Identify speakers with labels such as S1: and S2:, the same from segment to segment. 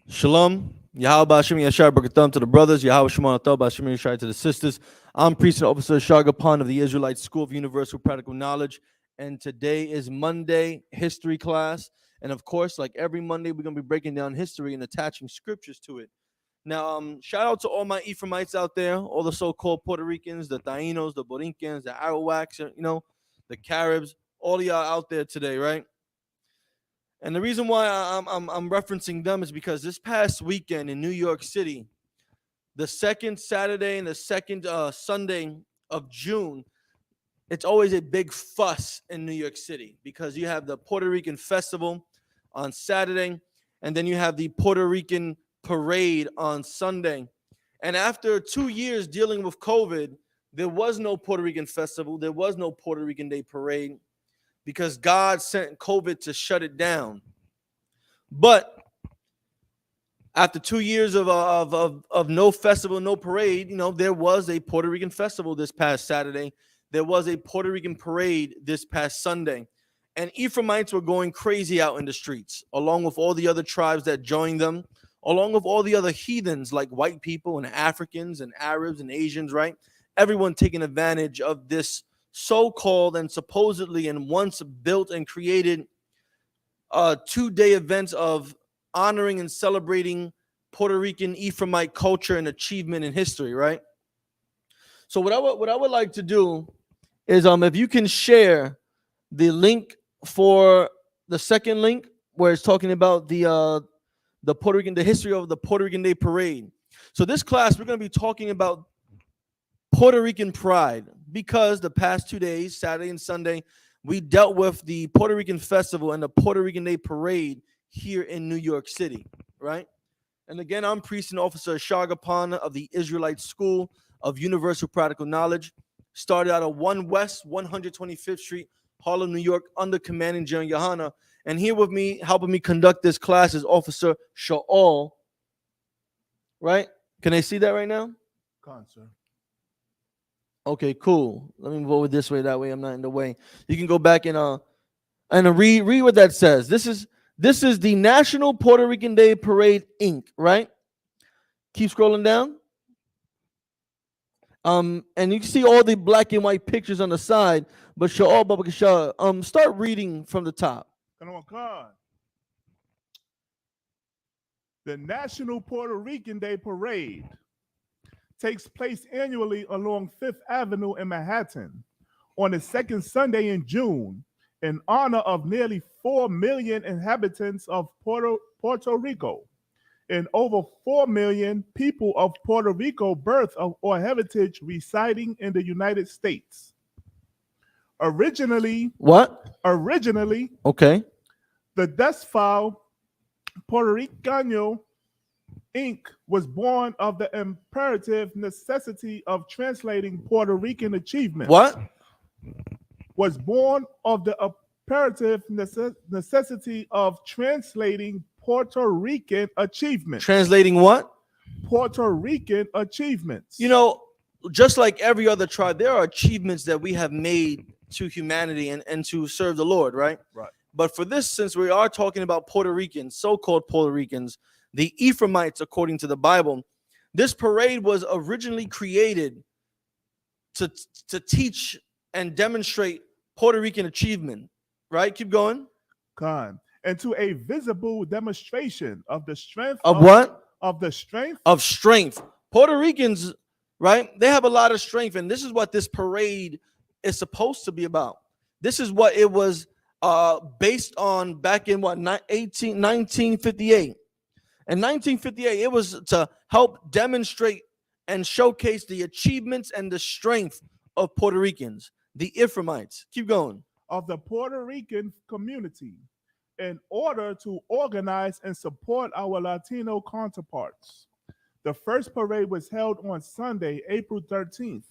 S1: Shalom. Yahweh Hashem Yashar Barakatam to the brothers. Yahweh Shemon Atal Hashem Yashar to the sisters. I'm Priest and Officer Shagapan of the Israelite School of Universal Practical Knowledge. And today is Monday history class. And of course, like every Monday, we're going to be breaking down history and attaching scriptures to it. Now, shout out to all my Ephraimites out there, all the so-called Puerto Ricans, the Tainos, the Borincans, the Arawaks, the Caribs, all of y'all out there today, right? And the reason why I'm referencing them is because this past weekend in New York City, the second Saturday and the second Sunday of June, it's always a big fuss in New York City because you have the Puerto Rican festival on Saturday, and then you have the Puerto Rican parade on Sunday. And after 2 years dealing with COVID, there was no Puerto Rican festival, there was no Puerto Rican Day parade, because God sent COVID to shut it down. But after 2 years of no festival, no parade, there was a Puerto Rican festival this past Saturday. There was a Puerto Rican parade this past Sunday. And Ephraimites were going crazy out in the streets, along with all the other tribes that joined them, along with all the other heathens like white people and Africans and Arabs and Asians, right? Everyone taking advantage of this so-called and supposedly and once built and created 2-day events of honoring and celebrating Puerto Rican Ephraimite culture and achievement in history, right? So what I would like to do is if you can share the link for the second link where it's talking about the history of the Puerto Rican Day Parade. So this class we're going to be talking about Puerto Rican pride, because the past 2 days, Saturday and Sunday, we dealt with the Puerto Rican festival and the Puerto Rican Day parade here in New York City, right? And again, I'm Priest and Officer Shagapan of the Israelite School of Universal Practical Knowledge. Started out at 1 West 125th Street, Harlem, New York, under Commanding General Yohana. And here with me, helping me conduct this class is Officer Shaul, right? Can I see that right now?
S2: Con, sir.
S1: Okay, cool. Let me move over this way. That way I'm not in the way. You can go back and read what that says. This is the National Puerto Rican Day Parade, Inc., right? Keep scrolling down. And you can see all the black and white pictures on the side, but start reading from the top.
S2: The National Puerto Rican Day Parade takes place annually along Fifth Avenue in Manhattan on the second Sunday in June in honor of nearly 4 million inhabitants of Puerto Rico and over 4 million people of Puerto Rico birth or heritage residing in the United States. Originally,
S1: okay,
S2: the Desfile Puerto Ricano Inc. was born of the imperative necessity of translating Puerto Rican achievements.
S1: What?
S2: Was born of the imperative necessity of translating Puerto Rican achievements.
S1: Translating what?
S2: Puerto Rican achievements.
S1: Just like every other tribe, there are achievements that we have made to humanity and to serve the Lord, right?
S2: Right.
S1: But for this, since we are talking about Puerto Ricans, so-called Puerto Ricans, the Ephraimites, according to the Bible, this parade was originally created to teach and demonstrate Puerto Rican achievement, right? Keep going.
S2: Con. And to a visible demonstration of the strength
S1: of what?
S2: Of the strength.
S1: Of strength. Puerto Ricans, right? They have a lot of strength, and this is what this parade is supposed to be about. This is what it was based on back in 1958. In 1958, it was to help demonstrate and showcase the achievements and the strength of Puerto Ricans, the Ephraimites. Keep going.
S2: Of the Puerto Rican community in order to organize and support our Latino counterparts. The first parade was held on Sunday, April 13th,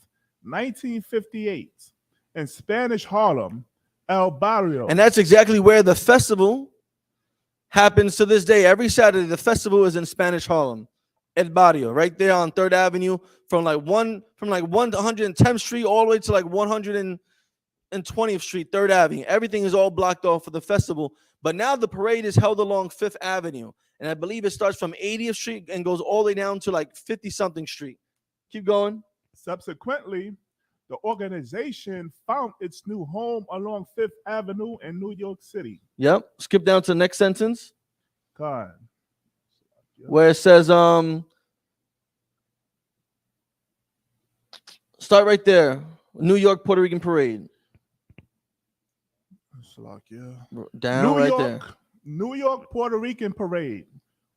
S2: 1958, in Spanish Harlem, El Barrio.
S1: And that's exactly where the festival happens to this day. Every Saturday, the festival is in Spanish Harlem, El Barrio, right there on 3rd Avenue, from 110th Street all the way to 100 and and 20th Street, 3rd Avenue. Everything is all blocked off for the festival. But now the parade is held along 5th Avenue. And I believe it starts from 80th Street and goes all the way down to like 50-something Street. Keep going.
S2: Subsequently, the organization found its new home along 5th Avenue in New York City.
S1: Yep. Skip down to the next sentence
S2: God.
S1: where it says, start right there. New York Puerto Rican parade. Down right there.
S2: New York Puerto Rican parade.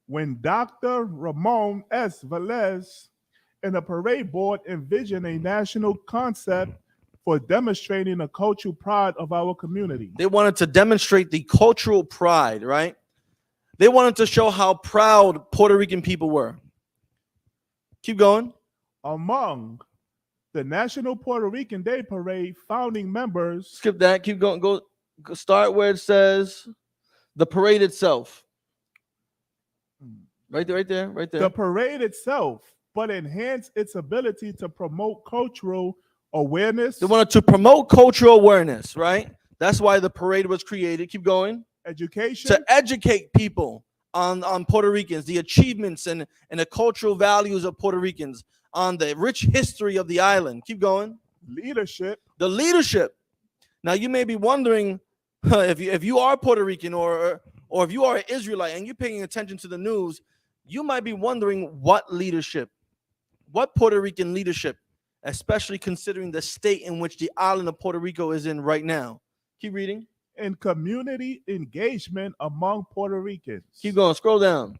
S2: When Dr. Ramon S. Velez and the parade board envisioned a national concept for demonstrating the cultural pride of our community.
S1: They wanted to demonstrate the cultural pride, right? They wanted to show how proud Puerto Rican people were. Keep going.
S2: Among the National Puerto Rican Day Parade founding members.
S1: Skip that. Keep going. Go start where it says the parade itself. Right there, right there, right there.
S2: The parade itself, but enhance its ability to promote cultural awareness.
S1: They wanted to promote cultural awareness, right? That's why the parade was created. Keep going.
S2: Education.
S1: To educate people on Puerto Ricans, the achievements and the cultural values of Puerto Ricans, on the rich history of the island. Keep going.
S2: Leadership.
S1: The leadership. Now you may be wondering if you are Puerto Rican or if you are an Israelite and you're paying attention to the news, you might be wondering what leadership, what Puerto Rican leadership, especially considering the state in which the island of Puerto Rico is in right now. Keep reading.
S2: And community engagement among Puerto Ricans.
S1: Keep going. Scroll down.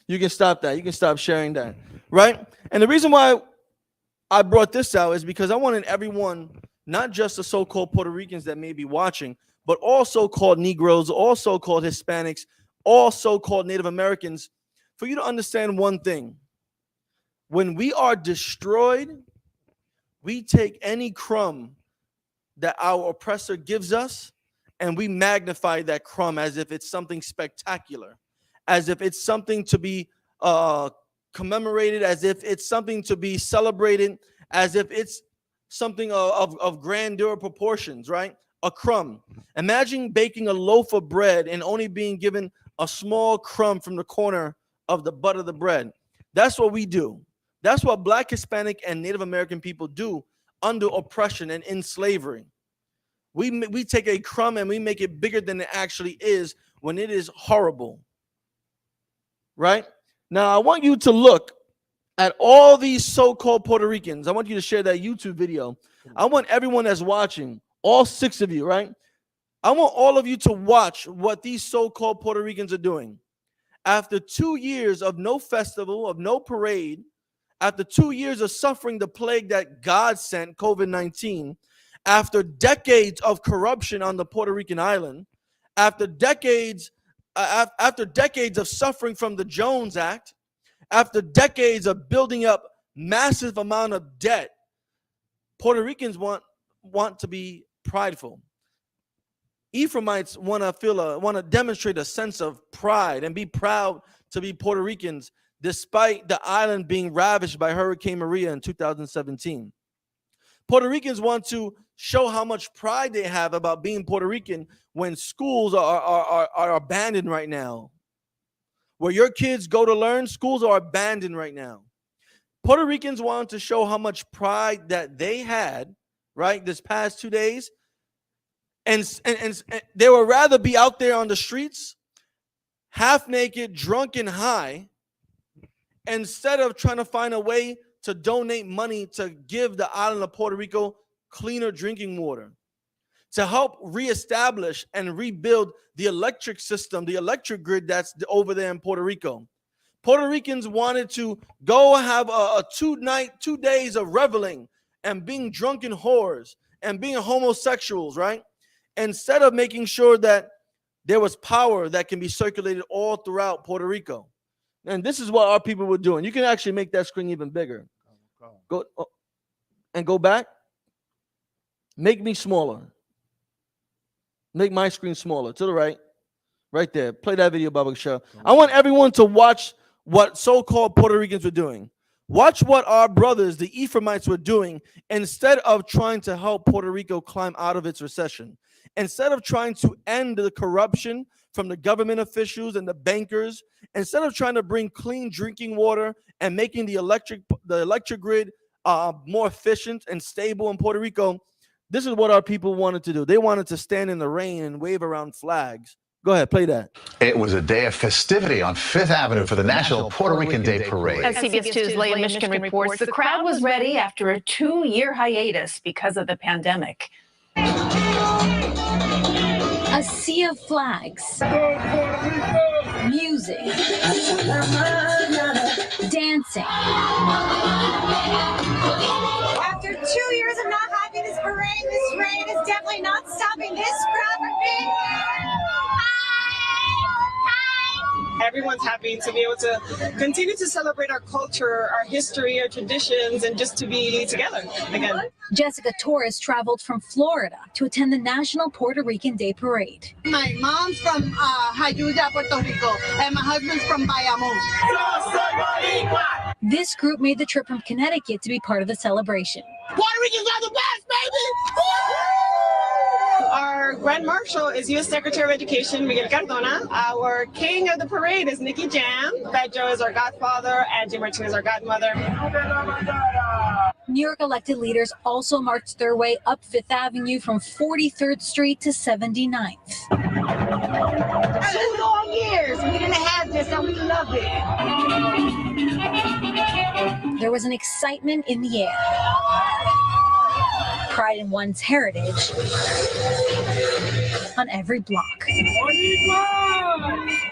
S1: You can stop that. You can stop sharing that, right? And the reason why I brought this out is because I wanted everyone, not just the so-called Puerto Ricans that may be watching, but all so-called Negroes, all so-called Hispanics, all so-called Native Americans, for you to understand one thing. When we are destroyed, we take any crumb that our oppressor gives us and we magnify that crumb as if it's something spectacular, as if it's something to be commemorated, as if it's something to be celebrated, as if it's something of grandeur proportions, right? A crumb. Imagine baking a loaf of bread and only being given a small crumb from the corner of the butt of the bread. That's what we do. That's what Black, Hispanic, and Native American people do under oppression and in slavery. We take a crumb and we make it bigger than it actually is when it is horrible. Right? Now, I want you to look at all these so-called Puerto Ricans. I want you to share that YouTube video. I want everyone that's watching, all 6 of you, right? I want all of you to watch what these so-called Puerto Ricans are doing. After 2 years of no festival, of no parade, after 2 years of suffering the plague that God sent, COVID-19, after decades of corruption on the Puerto Rican island, after decades of suffering from the Jones Act, after decades of building up massive amount of debt, Puerto Ricans want to be prideful. Ephraimites want to demonstrate a sense of pride and be proud to be Puerto Ricans, despite the island being ravaged by Hurricane Maria in 2017. Puerto Ricans want to show how much pride they have about being Puerto Rican when schools are abandoned right now. Where your kids go to learn, schools are abandoned right now. Puerto Ricans want to show how much pride that they had, right, this past 2 days. And they would rather be out there on the streets, half naked, drunk, and high, instead of trying to find a way to donate money to give the island of Puerto Rico cleaner drinking water, to help reestablish and rebuild the electric system, the electric grid that's over there in Puerto Rico. Puerto Ricans wanted to go have a 2 days of reveling and being drunken whores and being homosexuals, right? Instead of making sure that there was power that can be circulated all throughout Puerto Rico. And this is what our people were doing. You can actually make that screen even bigger. Go back. Make me smaller. Make my screen smaller. To the right. Right there. Play that video, Bubba Show. I want everyone to watch what so-called Puerto Ricans were doing. Watch what our brothers, the Ephraimites, were doing instead of trying to help Puerto Rico climb out of its recession. Instead of trying to end the corruption from the government officials and the bankers, instead of trying to bring clean drinking water and making the electric grid more efficient and stable in Puerto Rico, this is what our people wanted to do. They wanted to stand in the rain and wave around flags. Go ahead, play that.
S3: It was a day of festivity on Fifth Avenue for the National Puerto Rican Day Parade.
S4: As CBS 2's Leah Mishkin reports, the crowd was ready after a 2-year hiatus because of the pandemic.
S5: A sea of flags, music, dancing.
S6: After 2 years of not having this rain is definitely not stopping this crowd from being here.
S7: Everyone's happy to be able to continue to celebrate our culture, our history, our traditions, and just to be together again.
S5: Jessica Torres traveled from Florida to attend the National Puerto Rican Day Parade.
S6: My mom's from Ayuda, Puerto Rico, and my husband's from Bayamón.
S5: This group made the trip from Connecticut to be part of the celebration.
S6: Puerto Ricans are the best, baby!
S7: Our Grand Marshal is U.S. Secretary of Education, Miguel Cardona. Our King of the Parade is Nicky Jam. Pedro is our godfather, and Jim Martinez is our godmother.
S5: New York elected leaders also marched their way up Fifth Avenue from 43rd Street to 79th.
S6: 2 long years, we didn't have this, and we love it.
S5: There was an excitement in the air. Pride in one's heritage on every block.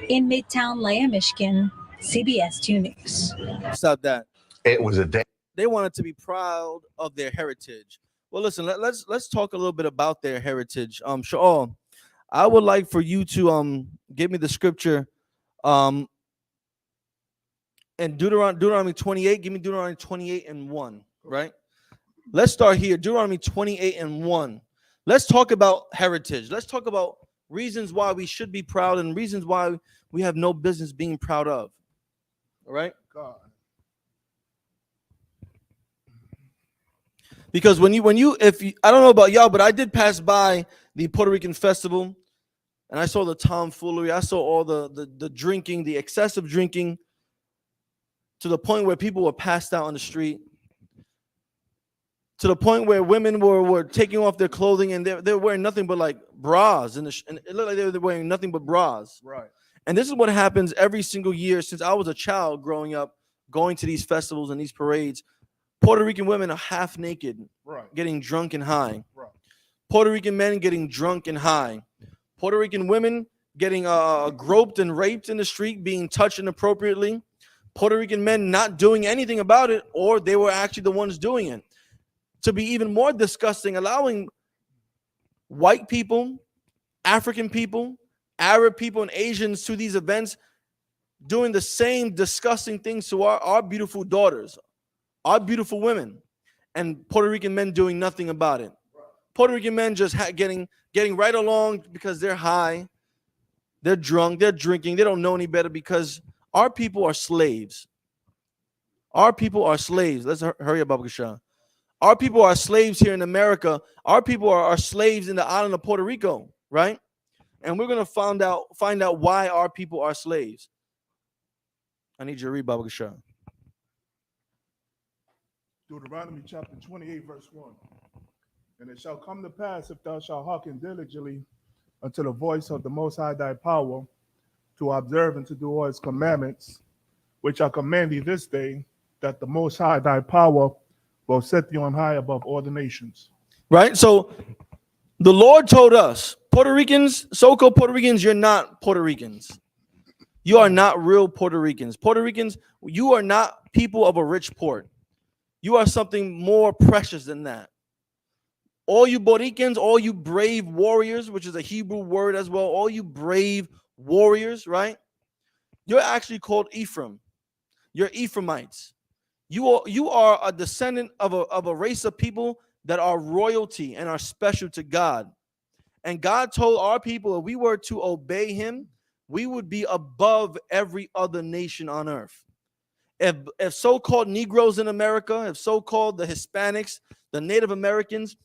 S5: In Midtown, Leah Mishkin, CBS 2 News.
S1: Stop that.
S3: It was a day.
S1: They wanted to be proud of their heritage. Well, listen, let's talk a little bit about their heritage. Shaul, I would like for you to give me the scripture and Deuteronomy 28. Give me Deuteronomy 28 and 1, right? Let's start here. Deuteronomy 28 and 1. Let's talk about heritage. Let's talk about reasons why we should be proud and reasons why we have no business being proud of. All right?
S2: God.
S1: Because I don't know about y'all, but I did pass by the Puerto Rican festival and I saw the tomfoolery. I saw all the drinking, the excessive drinking, to the point where people were passed out on the street, to the point where women were taking off their clothing and they're wearing nothing but like bras, and it looked like they were wearing nothing but bras.
S2: Right.
S1: And this is what happens every single year since I was a child growing up, going to these festivals and these parades. Puerto Rican women are half naked,
S2: Right.
S1: getting drunk and high.
S2: Right.
S1: Puerto Rican men getting drunk and high. Puerto Rican women getting groped and raped in the street, being touched inappropriately. Puerto Rican men not doing anything about it, or they were actually the ones doing it. To be even more disgusting, allowing white people, African people, Arab people, and Asians to these events, doing the same disgusting things to our beautiful daughters, our beautiful women, and Puerto Rican men doing nothing about it. Puerto Rican men just getting right along because they're high, they're drunk, they're drinking, they don't know any better because our people are slaves. Our people are slaves. Let's hurry up, Baba Shah. Our people are slaves here in America. Our people are slaves in the island of Puerto Rico, right? And we're going to find out why our people are slaves. I need you to read, Baba Shah.
S2: Deuteronomy chapter 28, verse 1. And it shall come to pass, if thou shalt hearken diligently unto the voice of the Most High thy power, to observe and to do all his commandments, which I command thee this day, that the Most High thy power will set thee on high above all the nations.
S1: Right? So the Lord told us, Puerto Ricans, so-called Puerto Ricans, you're not Puerto Ricans. You are not real Puerto Ricans. Puerto Ricans, you are not people of a rich port. You are something more precious than that. All you Boricans, all you brave warriors, which is a Hebrew word as well, all you brave warriors, right? You're actually called Ephraim. You're Ephraimites. You are a descendant of a race of people that are royalty and are special to God. And God told our people if we were to obey him, we would be above every other nation on earth. if so-called Negroes in America, if so-called the Hispanics, the Native Americans,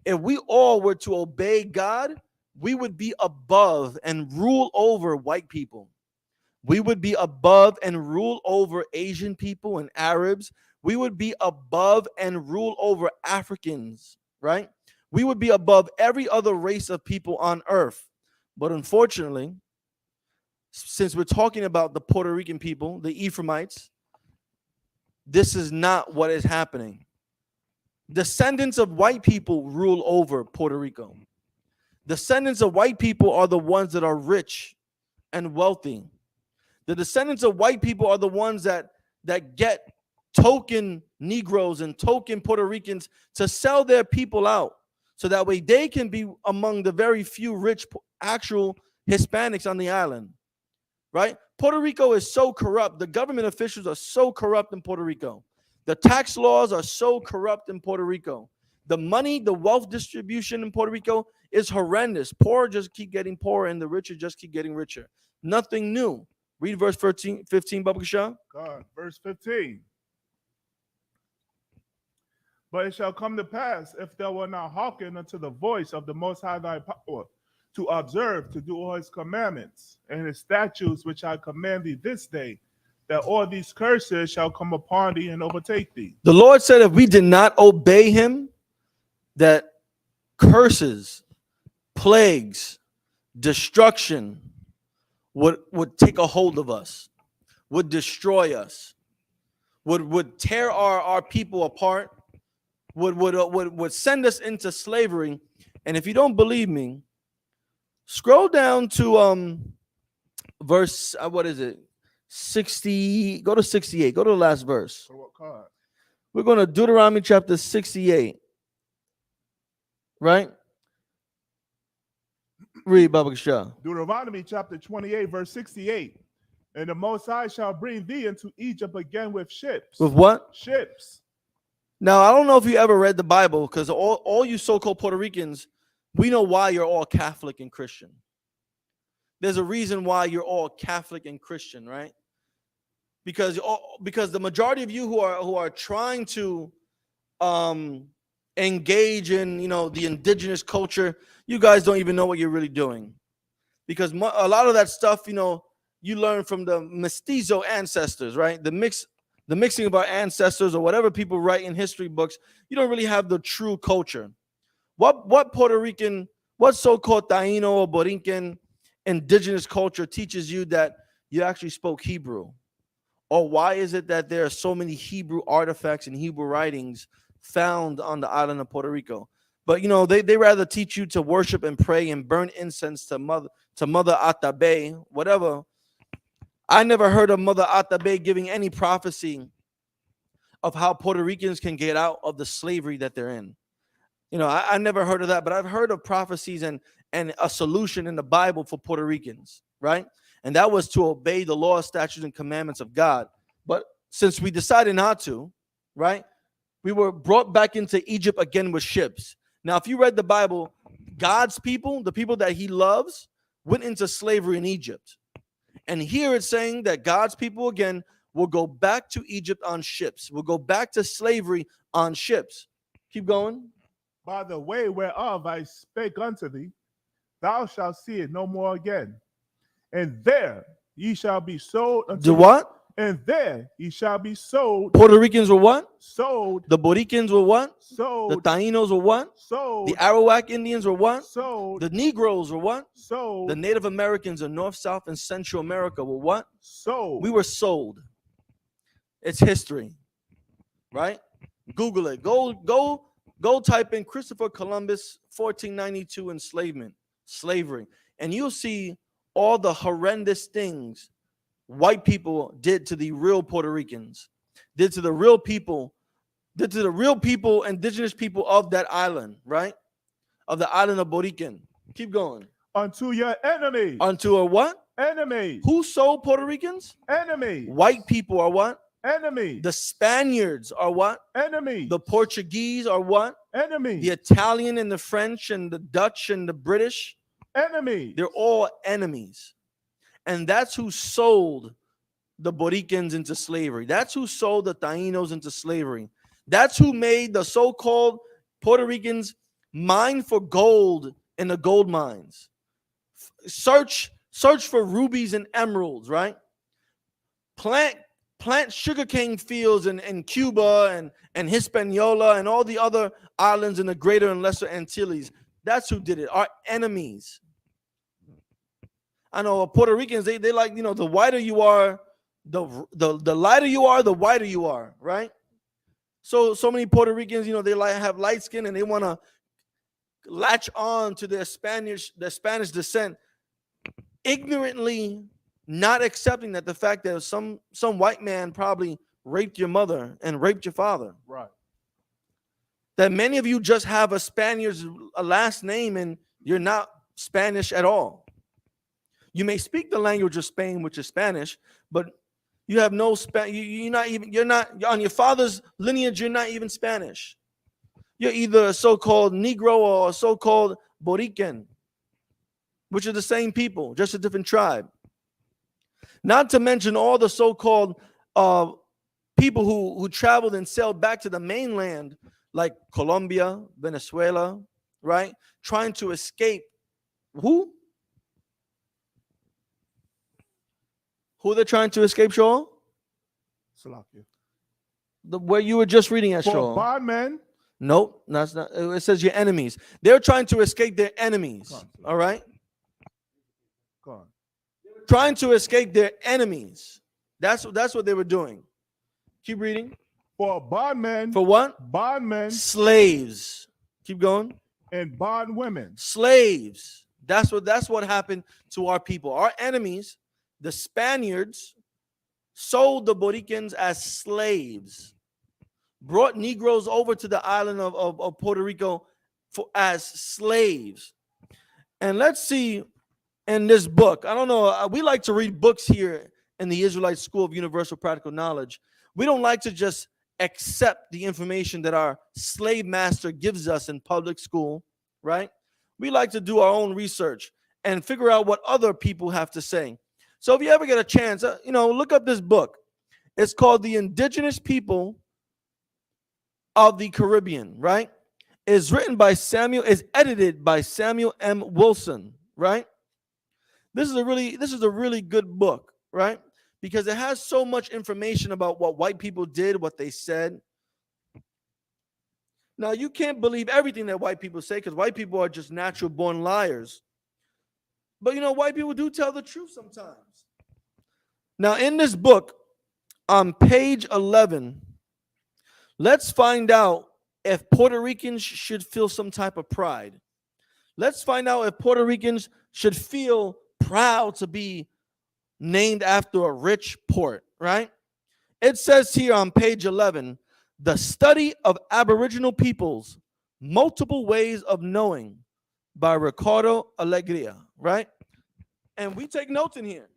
S1: if we all were to obey God, we would be above and rule over white people. We would be above and rule over Asian people and Arabs. We would be above and rule over Africans, right? We would be above every other race of people on earth. But unfortunately, since we're talking about the Puerto Rican people, the Ephraimites, this is not what is happening. Descendants of white people rule over Puerto Rico. Descendants of white people are the ones that are rich and wealthy. The descendants of white people are the ones that get token Negroes and token Puerto Ricans to sell their people out, so that way they can be among the very few rich actual Hispanics on the island, right? Puerto Rico is so corrupt. The government officials are so corrupt in Puerto Rico. The tax laws are so corrupt in Puerto Rico. The money, the wealth distribution in Puerto Rico is horrendous. Poor just keep getting poorer and the richer just keep getting richer. Nothing new. Read verse 15, Baba Shah.
S2: God, verse 15. But it shall come to pass, if thou wilt not hearken unto the voice of the Most High thy power, to observe, to do all his commandments and his statutes, which I command thee this day, that all these curses shall come upon thee and overtake thee.
S1: The Lord said if we did not obey him, that curses, plagues, destruction would take a hold of us, would destroy us, would tear our people apart, would send us into slavery. And if you don't believe me, scroll down to verse, what is it? 60, go to 68, go to the last verse. We're going to Deuteronomy chapter 68, right? Read, Baba Shah.
S2: Deuteronomy chapter 28, verse 68. And the Most High shall bring thee into Egypt again with ships.
S1: With what?
S2: Ships.
S1: Now, I don't know if you ever read the Bible, because all you so-called Puerto Ricans, we know why you're all Catholic and Christian. There's a reason why you're all Catholic and Christian, right? Because the majority of you who are trying to engage in the indigenous culture, you guys don't even know what you're really doing, because a lot of that stuff you learn from the mestizo ancestors, right? The mixing of our ancestors, or whatever people write in history books. You don't really have the true culture. What Puerto Rican, what so-called Taino or Borinquen indigenous culture teaches you that you actually spoke Hebrew? Or why is it that there are so many Hebrew artifacts and Hebrew writings found on the island of Puerto Rico? But they rather teach you to worship and pray and burn incense to Mother Atabe, whatever. I never heard of Mother Atabe giving any prophecy of how Puerto Ricans can get out of the slavery that they're in. I never heard of that, but I've heard of prophecies and a solution in the Bible for Puerto Ricans, right? And that was to obey the law, statutes, and commandments of God. But since we decided not to, right, we were brought back into Egypt again with ships. Now, if you read the Bible, God's people, the people that he loves, went into slavery in Egypt. And here it's saying that God's people again will go back to Egypt on ships. Will go back to slavery on ships. Keep going.
S2: By the way whereof I spake unto thee, thou shalt see it no more again. And there ye shall be sold unto
S1: Do what?
S2: And there ye shall be sold.
S1: Puerto Ricans were what?
S2: Sold.
S1: The Boricans were what?
S2: Sold.
S1: The Tainos were what?
S2: Sold.
S1: The Arawak Indians were what?
S2: Sold.
S1: The Negroes were what?
S2: Sold.
S1: The Native Americans of North, South, and Central America were what?
S2: Sold.
S1: We were sold. It's history, right? Google it. Go type in Christopher Columbus 1492 enslavement, slavery, and you'll see all the horrendous things white people did to the real Puerto Ricans, did to the real people, indigenous people of that island, right? Of the island of Borican. Keep going.
S2: Unto your enemies.
S1: Unto a what?
S2: Enemies.
S1: Who sold Puerto Ricans?
S2: Enemies.
S1: White people are what?
S2: Enemies.
S1: The Spaniards are what?
S2: Enemies.
S1: The Portuguese are what?
S2: Enemies.
S1: The Italian and the French and the Dutch and the British.
S2: Enemies.
S1: They're all enemies. And that's who sold the Boricans into slavery. That's who sold the Taínos into slavery. That's who made the so-called Puerto Ricans mine for gold in the gold mines. Search for rubies and emeralds, right? Plant sugarcane fields in Cuba and Hispaniola and all the other islands in the Greater and Lesser Antilles. That's who did it. Our enemies. I know Puerto Ricans, they like, the whiter you are, the lighter you are, the whiter you are, right? So many Puerto Ricans, they have light skin and they want to latch on to their Spanish descent, ignorantly not accepting that the fact that some white man probably raped your mother and raped your father.
S2: Right.
S1: That many of you just have a last name and you're not Spanish at all. You may speak the language of Spain, which is Spanish, but you have no you're not on your father's lineage, you're not even Spanish. You're either a so-called Negro or a so-called Borican, which are the same people, just a different tribe. Not to mention all the so-called people who traveled and sailed back to the mainland, like Colombia, Venezuela, right? Trying to escape. Who? Who they're trying to escape, Shaw?
S2: Salakia.
S1: Where you were just reading at,
S2: For
S1: Shaw.
S2: bondmen.
S1: Nope, that's not. It says your enemies. They're trying to escape their enemies. All right?
S2: Go on.
S1: Trying to escape their enemies. That's what they were doing. Keep reading.
S2: For bondmen.
S1: For what?
S2: Bondmen.
S1: Slaves. Keep going.
S2: And bondwomen.
S1: Slaves. That's what happened to our people. Our enemies, the Spaniards, sold the Boricans as slaves, brought Negroes over to the island of Puerto Rico as slaves. And let's see in this book, I don't know, we like to read books here in the Israelite School of Universal Practical Knowledge. We don't like to just accept the information that our slave master gives us in public school, right? We like to do our own research and figure out what other people have to say. So if you ever get a chance, look up this book. It's called The Indigenous People of the Caribbean, right? It's edited by Samuel M. Wilson, right? This is a really good book, right? Because it has so much information about what white people did, what they said. Now, you can't believe everything that white people say because white people are just natural born liars. But, white people do tell the truth sometimes. Now, in this book, on page 11, let's find out if Puerto Ricans should feel some type of pride. Let's find out if Puerto Ricans should feel proud to be named after a rich port, right? It says here on page 11, the study of Aboriginal peoples, multiple ways of knowing by Ricardo Alegria, right? And we take notes in here.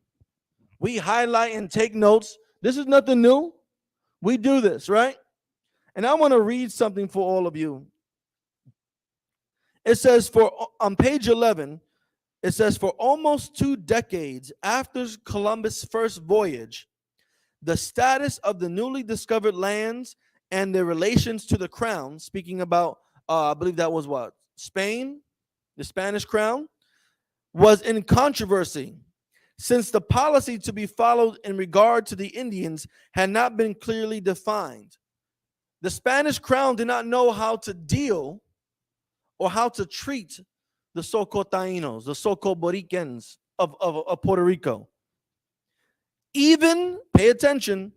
S1: We highlight and take notes. This is nothing new. We do this, right? And I want to read something for all of you. It says on page 11, it says, for almost 2 decades after Columbus' first voyage, the status of the newly discovered lands and their relations to the crown, speaking about, I believe that was what? Spain, the Spanish crown, was in controversy, since the policy to be followed in regard to the Indians had not been clearly defined. The Spanish crown did not know how to deal or how to treat the so-called Taínos, the so-called Boricans of Puerto Rico. Even, pay attention,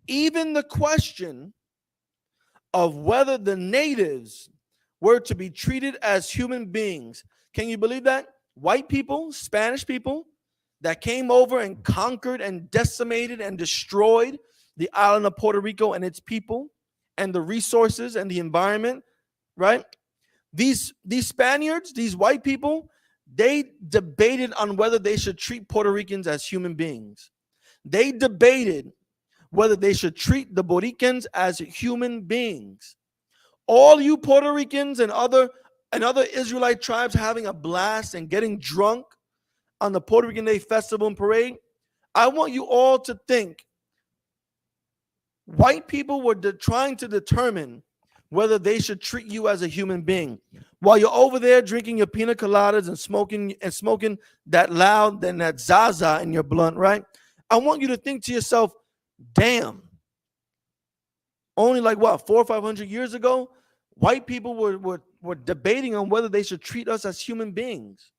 S1: even the question of whether the natives were to be treated as human beings. Can you believe that? White people, Spanish people, that came over and conquered and decimated and destroyed the island of Puerto Rico and its people and the resources and the environment, right? These Spaniards, these white people, they debated on whether they should treat Puerto Ricans as human beings. They debated whether they should treat the Boricans as human beings. All you Puerto Ricans and other Israelite tribes having a blast and getting drunk on the Puerto Rican Day Festival and Parade, I want you all to think White people were trying to determine whether they should treat you as a human being. While you're over there drinking your pina coladas and smoking that loud, then that Zaza in your blunt, right? I want you to think to yourself, damn, only like what, 400 or 500 years ago, white people were debating on whether they should treat us as human beings.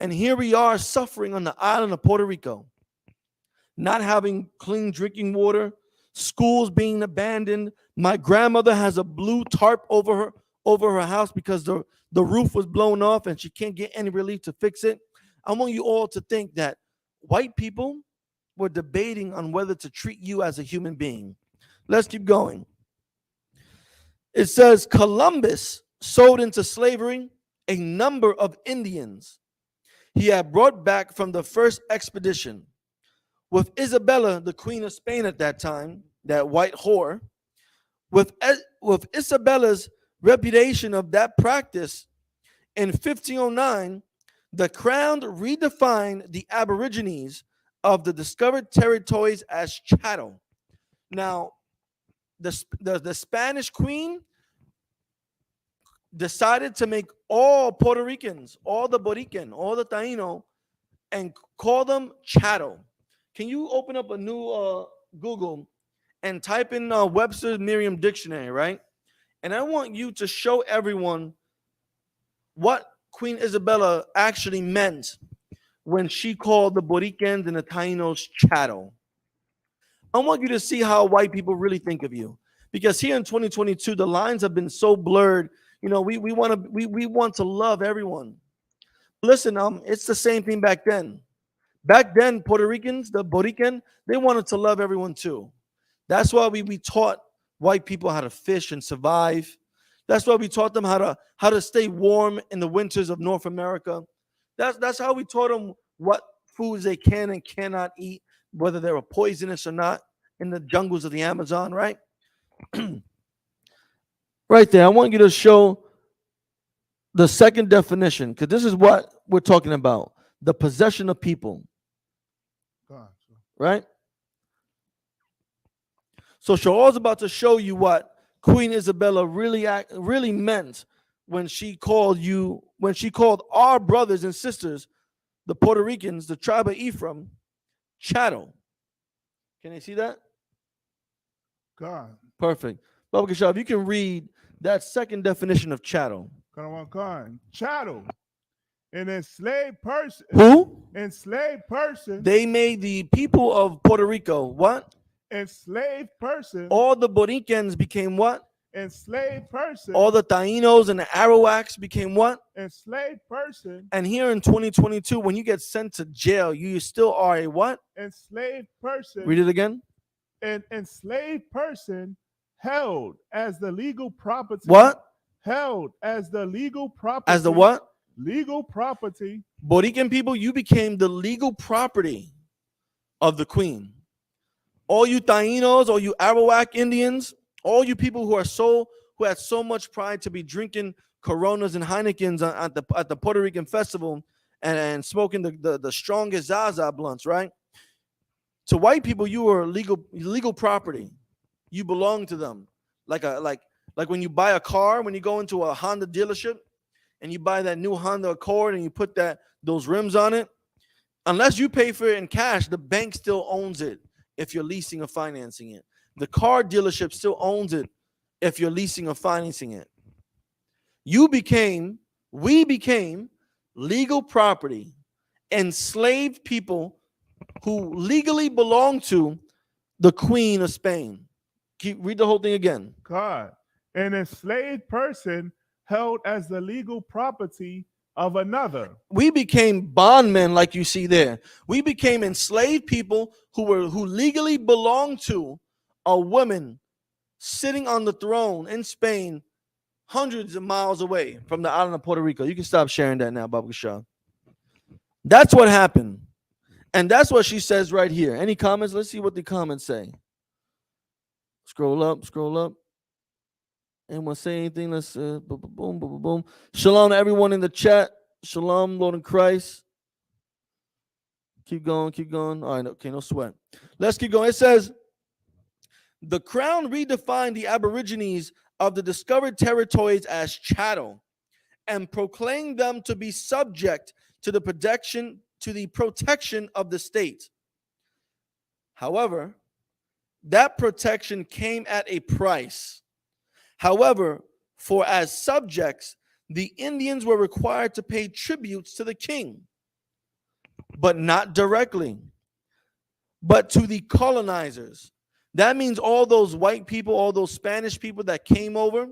S1: And here we are suffering on the island of Puerto Rico, not having clean drinking water, schools being abandoned. My grandmother has a blue tarp over her house because the roof was blown off and she can't get any relief to fix it. I want you all to think that white people were debating on whether to treat you as a human being. Let's keep going. It says Columbus sold into slavery a number of Indians he had brought back from the first expedition. With Isabella, the Queen of Spain at that time, that white whore, with Isabella's repudiation of that practice, in 1509, the crown redefined the Aborigines of the discovered territories as chattel. Now, the Spanish queen decided to make all Puerto Ricans, all the Borican, all the Taino, and call them chattel. Can you open up a new Google and type in Webster's Merriam Dictionary, right? And I want you to show everyone what Queen Isabella actually meant when she called the Boricans and the Tainos chattel. I want you to see how white people really think of you. Because here in 2022, the lines have been so blurred. You know, we want to love everyone. Listen, it's the same thing back then. Back then, Puerto Ricans, the Borican, they wanted to love everyone too. That's why we taught white people how to fish and survive. That's why we taught them how to stay warm in the winters of North America. That's how we taught them what foods they can and cannot eat, whether they were poisonous or not, in the jungles of the Amazon, right? Right there, I want you to show the second definition, because this is what we're talking about, the possession of people. Right? So Shaw's about to show you what Queen Isabella really meant when she called our brothers and sisters, the Puerto Ricans, the tribe of Ephraim, chattel. Can you see that?
S2: God.
S1: Perfect. Baba Kashab, if you can read that second definition of chattel.
S2: Chattel. An enslaved person.
S1: Who?
S2: Enslaved person.
S1: They made the people of Puerto Rico what?
S2: Enslaved person.
S1: All the Boricans became what?
S2: Enslaved person.
S1: All the Tainos and the Arawaks became what?
S2: Enslaved person.
S1: And here in 2022, when you get sent to jail, you still are a what?
S2: Enslaved person.
S1: Read it again.
S2: An enslaved person held as the legal property.
S1: What?
S2: Held as the legal property.
S1: As the what?
S2: Legal property.
S1: Borican people, you became the legal property of the queen. All you Tainos, all you Arawak Indians, all you people who had so much pride to be drinking Coronas and Heinekens at the Puerto Rican festival and smoking the strongest Zaza blunts, right? To white people, you were legal property. You belong to them. Like when you buy a car, when you go into a Honda dealership and you buy that new Honda Accord and you put those rims on it, unless you pay for it in cash, the bank still owns it if you're leasing or financing it. The car dealership still owns it if you're leasing or financing it. We became legal property, enslaved people who legally belong to the Queen of Spain. Read the whole thing again.
S2: God, an enslaved person held as the legal property of another.
S1: We became bondmen, like you see there. We became enslaved people who legally belonged to a woman sitting on the throne in Spain, hundreds of miles away from the island of Puerto Rico. You can stop sharing that now, Baba Shah. That's what happened. And that's what she says right here. Any comments? Let's see what the comments say. Scroll up. Anyone say anything? Let's boom, boom, boom, boom. Shalom to everyone in the chat. Shalom, Lord in Christ. Keep going. All right, okay, no sweat. Let's keep going. It says, The Crown redefined the Aborigines of the discovered territories as chattel and proclaimed them to be subject to the protection of the state. However, that protection came at a price. However, for as subjects, the Indians were required to pay tributes to the king, but not directly, but to the colonizers. That means all those white people, all those Spanish people that came over,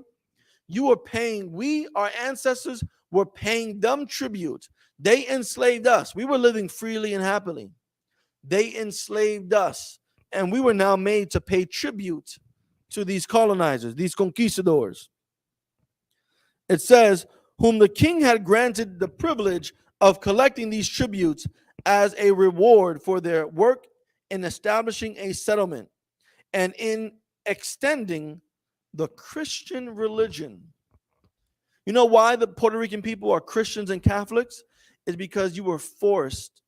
S1: you were paying, our ancestors were paying them tribute. They enslaved us. We were living freely and happily. They enslaved us, and we were now made to pay tribute to these colonizers, these conquistadors. It says, whom the king had granted the privilege of collecting these tributes as a reward for their work in establishing a settlement and in extending the Christian religion. You know why the Puerto Rican people are Christians and Catholics? It's because you were forced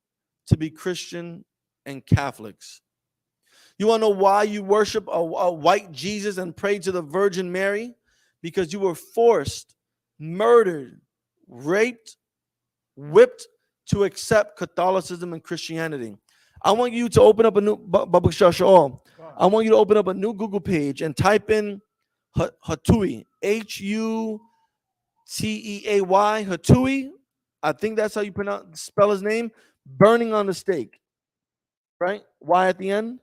S1: to be Christian and Catholics. You want to know why you worship a white Jesus and pray to the Virgin Mary? Because you were forced, murdered, raped, whipped to accept Catholicism and Christianity. I want you to open up a new I want you to open up a new Google page and type in Hatui, Huteay, Hatui. I think that's how you spell his name. Burning on the stake, right? Y at the end.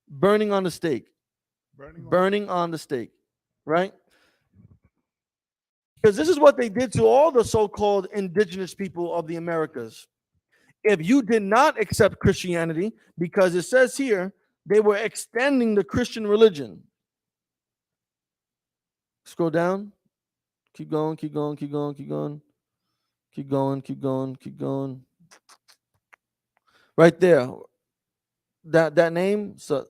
S1: Burning on the stake. Burning on the stake, right? Because this is what they did to all the so-called indigenous people of the Americas. If you did not accept Christianity, because it says here, they were extending the Christian religion. Scroll down. Keep going, keep going, keep going, keep going. Keep going, keep going, keep going. Right there. That name, so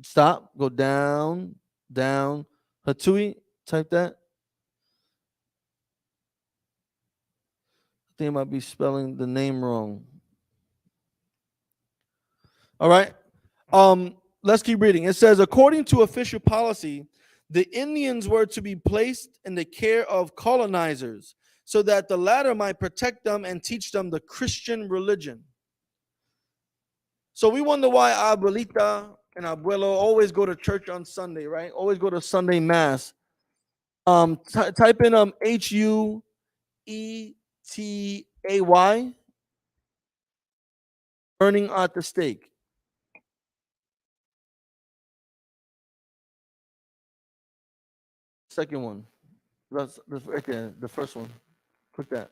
S1: stop, go down, down. Hatui, type that. I think I might be spelling the name wrong. All right. Let's keep reading. It says, according to official policy, the Indians were to be placed in the care of colonizers so that the latter might protect them and teach them the Christian religion. So we wonder why abuelita and abuelo always go to church on Sunday, right? Always go to Sunday mass. Type in Huetay, burning at the stake. Second one. That's right there, the first one. Click that.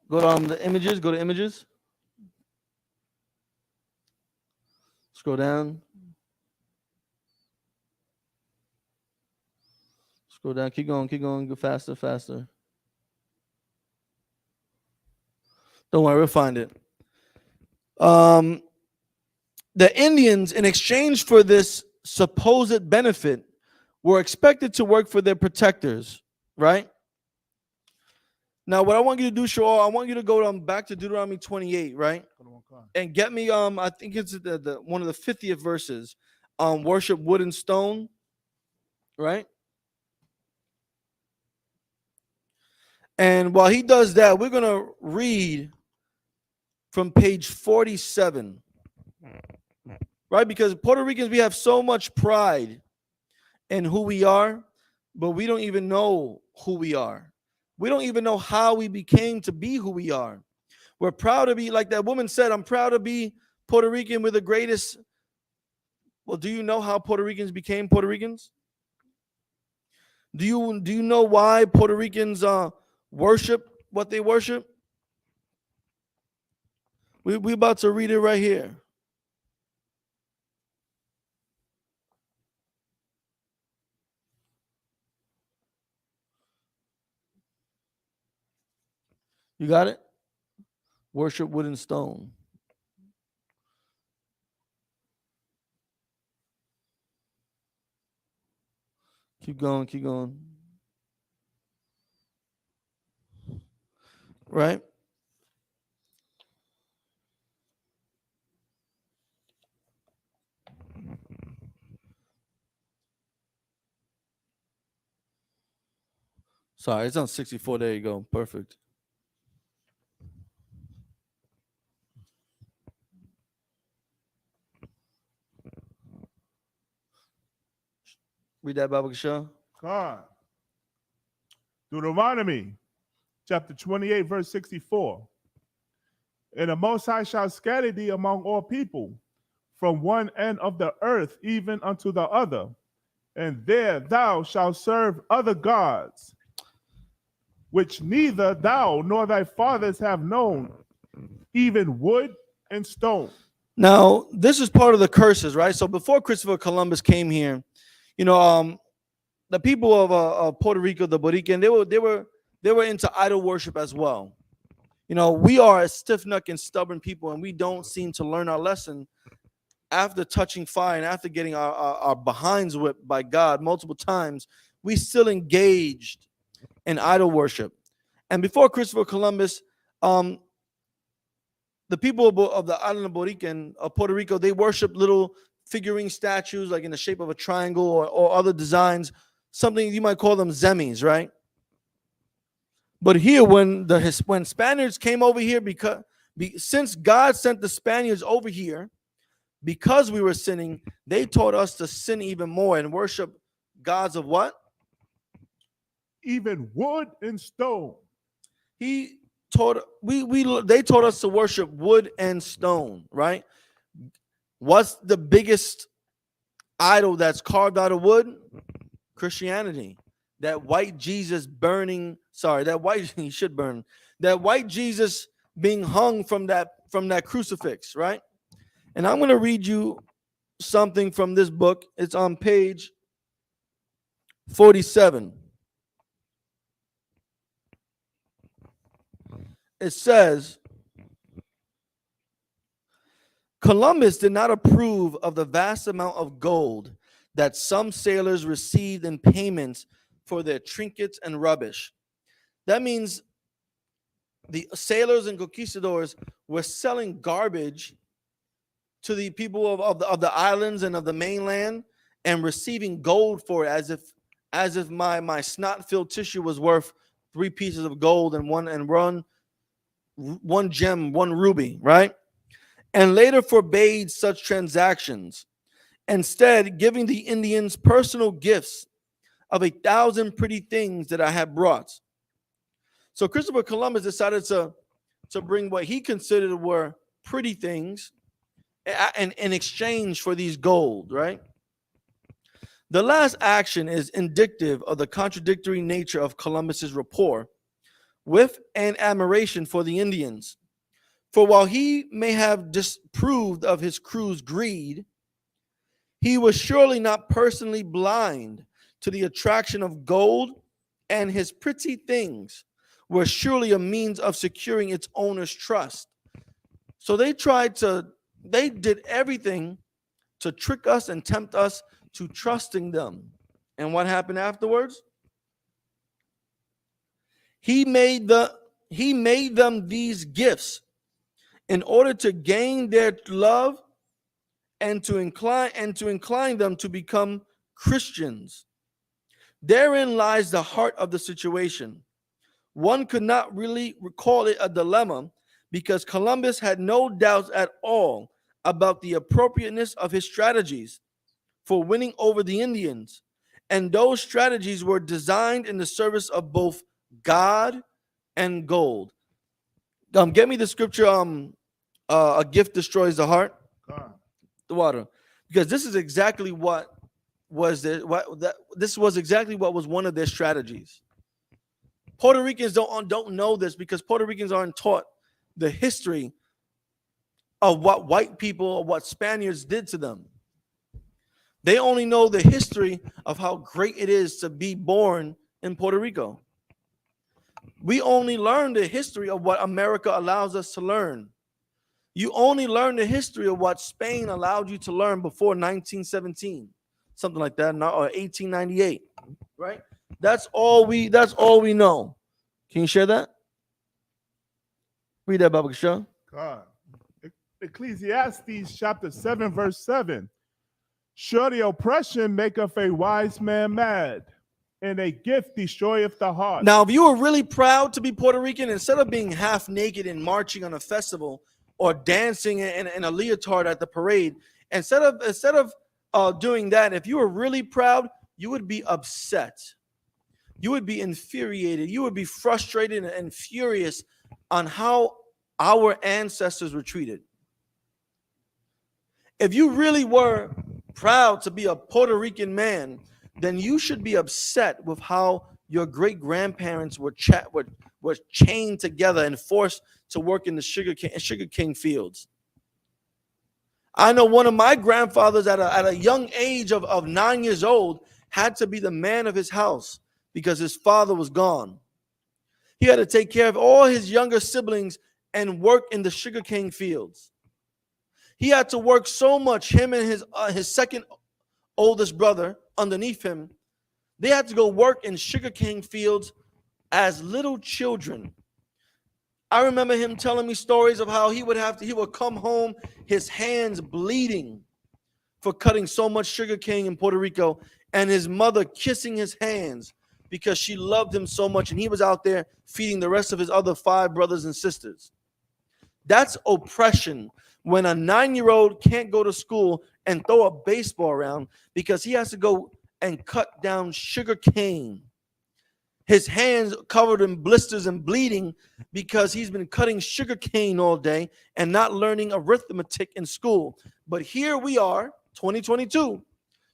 S1: Go to the images. Go to images. Scroll down. Scroll down. Keep going. Keep going. Go faster. Faster. Don't worry. We'll find it. The Indians, in exchange for this supposed benefit, were expected to work for their protectors, right? Now, what I want you to do, Shaw, I want you to go back to Deuteronomy 28, right? And get me, I think it's the one of the 50th verses. Worship wood and stone, right? And while he does that, we're gonna read from page 47. Right? Because Puerto Ricans, we have so much pride in who we are, but we don't even know who we are. We don't even know how we became to be who we are. We're proud to be, like that woman said, I'm proud to be Puerto Rican with the greatest. Well, do you know how Puerto Ricans became Puerto Ricans? Do you know why Puerto Ricans worship what they worship? We about to read it right here. You got it? Worship wood and stone. Keep going, keep going. Right? Sorry, it's on 64. There you go. Perfect. Read that, Baba Kasha.
S2: God. Deuteronomy chapter 28, verse 64. And the Most High shall scatter thee among all people, from one end of the earth even unto the other, and there thou shalt serve other gods, which neither thou nor thy fathers have known, even wood and stone.
S1: Now, this is part of the curses, right? So before Christopher Columbus came here, the people of Puerto Rico, the Borican, they were into idol worship as well. We are a stiff-necked and stubborn people, and we don't seem to learn our lesson after touching fire and after getting our behinds whipped by God multiple times. We still engaged in idol worship. And before Christopher Columbus, the people of the island of Borican, of Puerto Rico, they worship little figurine statues like in the shape of a triangle or other designs, something you might call them zemis, right? But here, when Spaniards came over here, since God sent the Spaniards over here, because we were sinning, they taught us to sin even more and worship gods of what?
S2: Even wood and stone.
S1: They taught us to worship wood and stone, right? What's the biggest idol that's carved out of wood? Christianity. That white Jesus he should burn. That white Jesus being hung from that crucifix, right? And I'm going to read you something from this book. It's on page 47. It says, Columbus did not approve of the vast amount of gold that some sailors received in payments for their trinkets and rubbish. That means the sailors and conquistadors were selling garbage to the people of the islands and of the mainland and receiving gold for it as if my snot-filled tissue was worth 3 pieces of gold and one gem, one ruby, right? And later forbade such transactions, instead giving the Indians personal gifts of 1,000 pretty things that I had brought. So Christopher Columbus decided to bring what he considered were pretty things in exchange for these gold, right? The last action is indicative of the contradictory nature of Columbus's rapport with and admiration for the Indians. For while he may have disapproved of his crew's greed, he was surely not personally blind to the attraction of gold, and his pretty things were surely a means of securing its owner's trust. So they did everything to trick us and tempt us to trusting them. And what happened afterwards? He made them these gifts in order to gain their love and to incline them to become Christians. Therein lies the heart of the situation. One could not really call it a dilemma because Columbus had no doubts at all about the appropriateness of his strategies for winning over the Indians, and those strategies were designed in the service of both God and gold. Get me the scripture. A gift destroys the heart.
S2: God.
S1: The water, because this is exactly what was this was exactly what was one of their strategies. Puerto Ricans don't know this because Puerto Ricans aren't taught the history of what white people or what Spaniards did to them. They only know the history of how great it is to be born in Puerto Rico. We only learn the history of what America allows us to learn. You only learn the history of what Spain allowed you to learn before 1917, something like that, or 1898, right? That's all we know. Can you share that? Read that, Baba Kasha.
S2: God. Ecclesiastes chapter 7, verse 7. Surely oppression maketh a wise man mad, and a gift destroyeth the heart.
S1: Now, if you were really proud to be Puerto Rican, instead of being half naked and marching on a festival or dancing in a leotard at the parade, instead of doing that, if you were really proud, you would be upset. You would be infuriated. You would be frustrated and furious on how our ancestors were treated. If you really were proud to be a Puerto Rican man, then you should be upset with how your great grandparents were chained together and forced to work in the sugarcane fields. I know one of my grandfathers at a young age of 9 years old had to be the man of his house because his father was gone. He had to take care of all his younger siblings and work in the sugarcane fields. He had to work so much, him and his second oldest brother underneath him, they had to go work in sugarcane fields as little children. I remember him telling me stories of how he would come home, his hands bleeding for cutting so much sugarcane in Puerto Rico, and his mother kissing his hands because she loved him so much, and he was out there feeding the rest of his other 5 brothers and sisters. That's oppression. When a 9-year-old can't go to school and throw a baseball around because he has to go and cut down sugar cane. His hands covered in blisters and bleeding because he's been cutting sugar cane all day and not learning arithmetic in school. But here we are, 2022,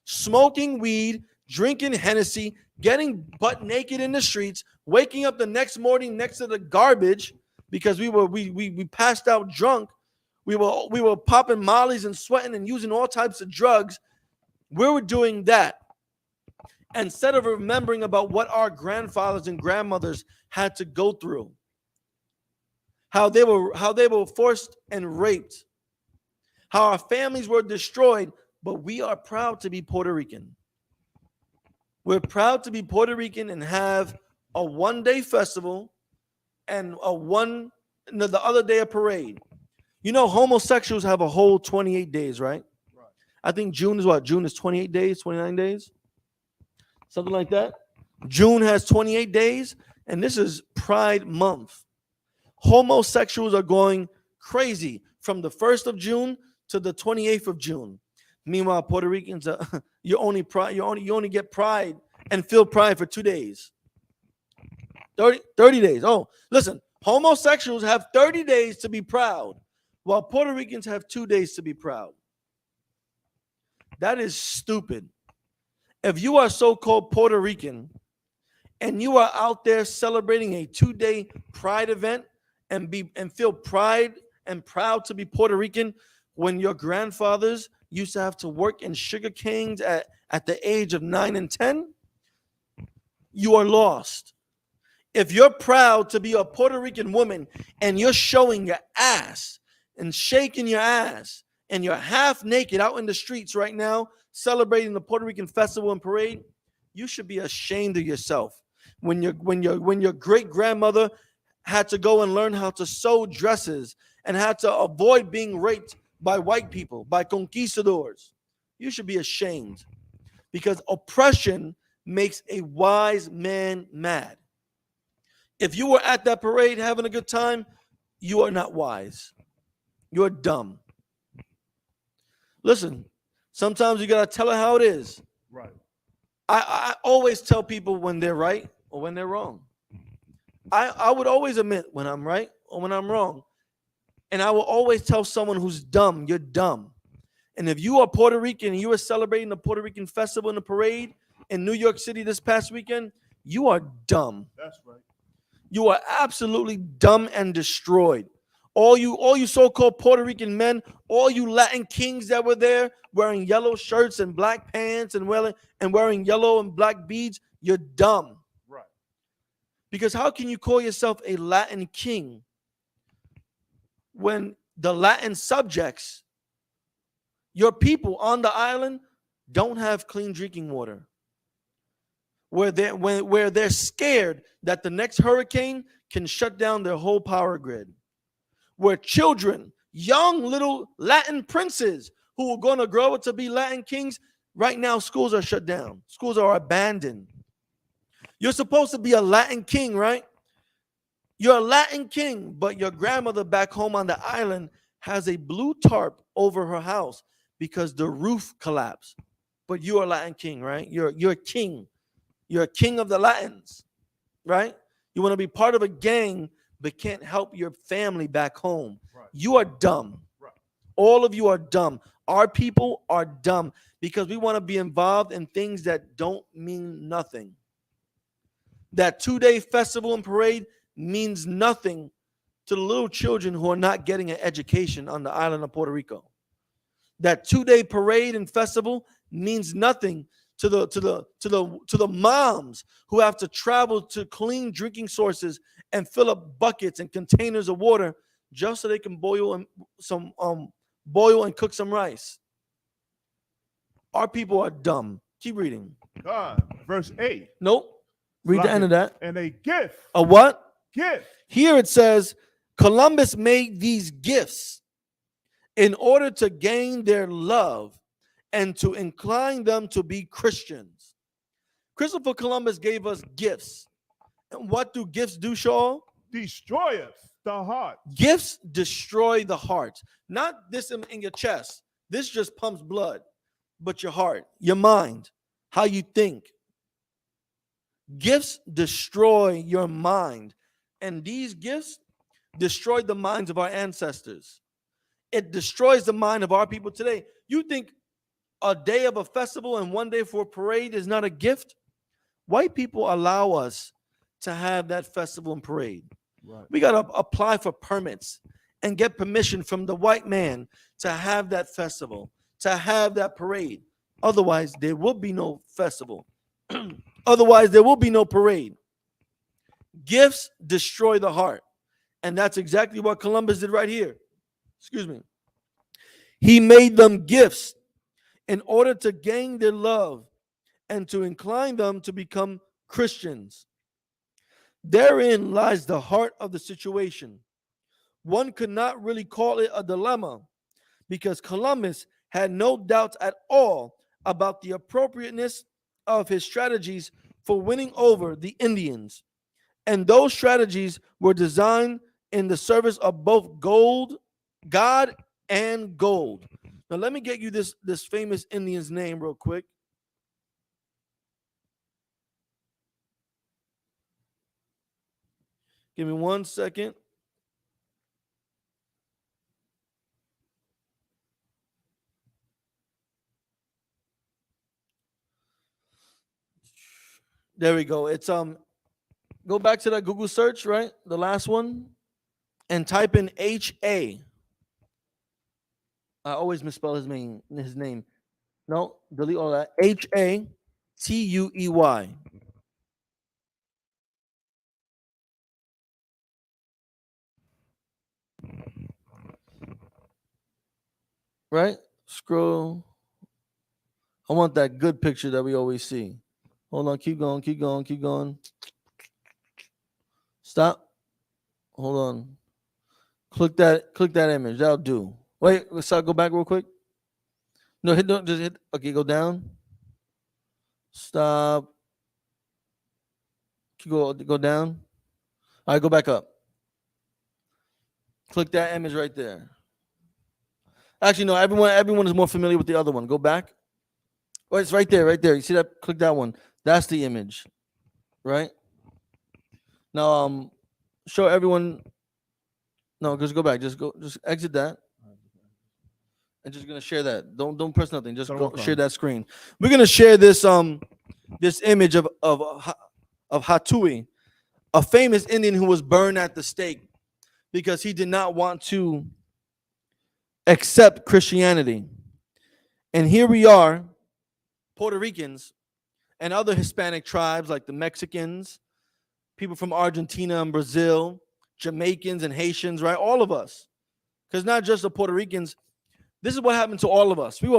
S1: smoking weed, drinking Hennessy, getting butt naked in the streets, waking up the next morning next to the garbage because we passed out drunk. We were popping mollies and sweating and using all types of drugs. We were doing that instead of remembering about what our grandfathers and grandmothers had to go through, how they were forced and raped, how our families were destroyed. But we are proud to be Puerto Rican. We're proud to be Puerto Rican and have a 1-day festival and the other day a parade. You know, homosexuals have a whole 28 days, right? I think June is what? June is 28 days, 29 days? Something like that. June has 28 days, and this is Pride Month. Homosexuals are going crazy from the 1st of June to the 28th of June. Meanwhile, Puerto Ricans, you only get pride and feel pride for 2 days. 30 days. Oh, listen, homosexuals have 30 days to be proud, while Puerto Ricans have 2 days to be proud. That is stupid. If you are so-called Puerto Rican and you are out there celebrating a 2-day pride event and feel pride and proud to be Puerto Rican when your grandfathers used to have to work in sugar canes at the age of 9 and 10, you are lost. If you're proud to be a Puerto Rican woman and you're showing your ass and shaking your ass and you're half naked out in the streets right now celebrating the Puerto Rican festival and parade, you should be ashamed of yourself. When your great grandmother had to go and learn how to sew dresses and had to avoid being raped by white people, by conquistadors, you should be ashamed, because oppression makes a wise man mad. If you were at that parade having a good time, you are not wise. You're dumb. Listen, sometimes you got to tell it how it is.
S2: Right.
S1: I always tell people when they're right or when they're wrong. I would always admit when I'm right or when I'm wrong. And I will always tell someone who's dumb, you're dumb. And if you are Puerto Rican and you were celebrating the Puerto Rican festival and the parade in New York City this past weekend, you are dumb.
S2: That's right.
S1: You are absolutely dumb and destroyed. All you so-called Puerto Rican men, all you Latin kings that were there wearing yellow shirts and black pants and wearing yellow and black beads, you're dumb.
S2: Right.
S1: Because how can you call yourself a Latin king when the Latin subjects, your people on the island, don't have clean drinking water? Where they're scared that the next hurricane can shut down their whole power grid. Where children, young little Latin princes who are going to grow up to be Latin kings, right now schools are shut down. Schools are abandoned. You're supposed to be a Latin king, right? You're a Latin king, but your grandmother back home on the island has a blue tarp over her house because the roof collapsed. But you're a Latin king, right? You're a king. You're a king of the Latins, right? You want to be part of a gang, but can't help your family back home.
S2: Right.
S1: You are dumb.
S2: Right.
S1: All of you are dumb. Our people are dumb because we want to be involved in things that don't mean nothing. That 2-day festival and parade means nothing to the little children who are not getting an education on the island of Puerto Rico. That 2-day parade and festival means nothing to the moms who have to travel to clean drinking sources and fill up buckets and containers of water just so they can boil and cook some rice. Our people are dumb. Keep reading.
S2: Verse 8.
S1: Nope. Read the end of that.
S2: And a gift.
S1: A what?
S2: Gift.
S1: Here it says Columbus made these gifts in order to gain their love and to incline them to be Christians. Christopher Columbus gave us gifts. And what do gifts do, Shaw?
S2: Destroy us, the heart.
S1: Gifts destroy the heart. Not this in your chest. This just pumps blood. But your heart, your mind, how you think. Gifts destroy your mind. And these gifts destroyed the minds of our ancestors. It destroys the mind of our people today. You think a day of a festival and 1 day for a parade is not a gift? White people allow us to have that festival and parade.
S2: Right.
S1: We got to apply for permits and get permission from the white man to have that festival, to have that parade. Otherwise, there will be no festival. Otherwise, there will be no parade. Gifts destroy the heart. And that's exactly what Columbus did right here. Excuse me. He made them gifts in order to gain their love and to incline them to become Christians. Therein lies the heart of the situation. One could not really call it a dilemma because Columbus had no doubts at all about the appropriateness of his strategies for winning over the Indians. And those strategies were designed in the service of both God and gold. Now, let me get you this famous Indian's name real quick. Give me 1 second. There we go. It's go back to that Google search, right? The last one, and type in H-A. I always misspell his name. No, delete all that. H-A-T-U-E-Y. Right? Scroll. I want that good picture that we always see. Hold on, keep going. Stop. Hold on. Click that image. That'll do. Wait, let's go back real quick. No, just hit. Okay, go down. Stop. Go down. All right, go back up. Click that image right there. Actually, no, everyone is more familiar with the other one. Go back. Oh, it's right there. You see that? Click that one. That's the image, right? Now, show everyone. No, just go back. Just exit that. And just gonna share that. Don't press nothing. Just go share that screen. We're gonna share this this image of Hatui, a famous Indian who was burned at the stake because he did not want to accept Christianity. And here we are, Puerto Ricans and other Hispanic tribes like the Mexicans, people from Argentina and Brazil, Jamaicans and Haitians, right? All of us. Because not just the Puerto Ricans. This is what happened to all of us. We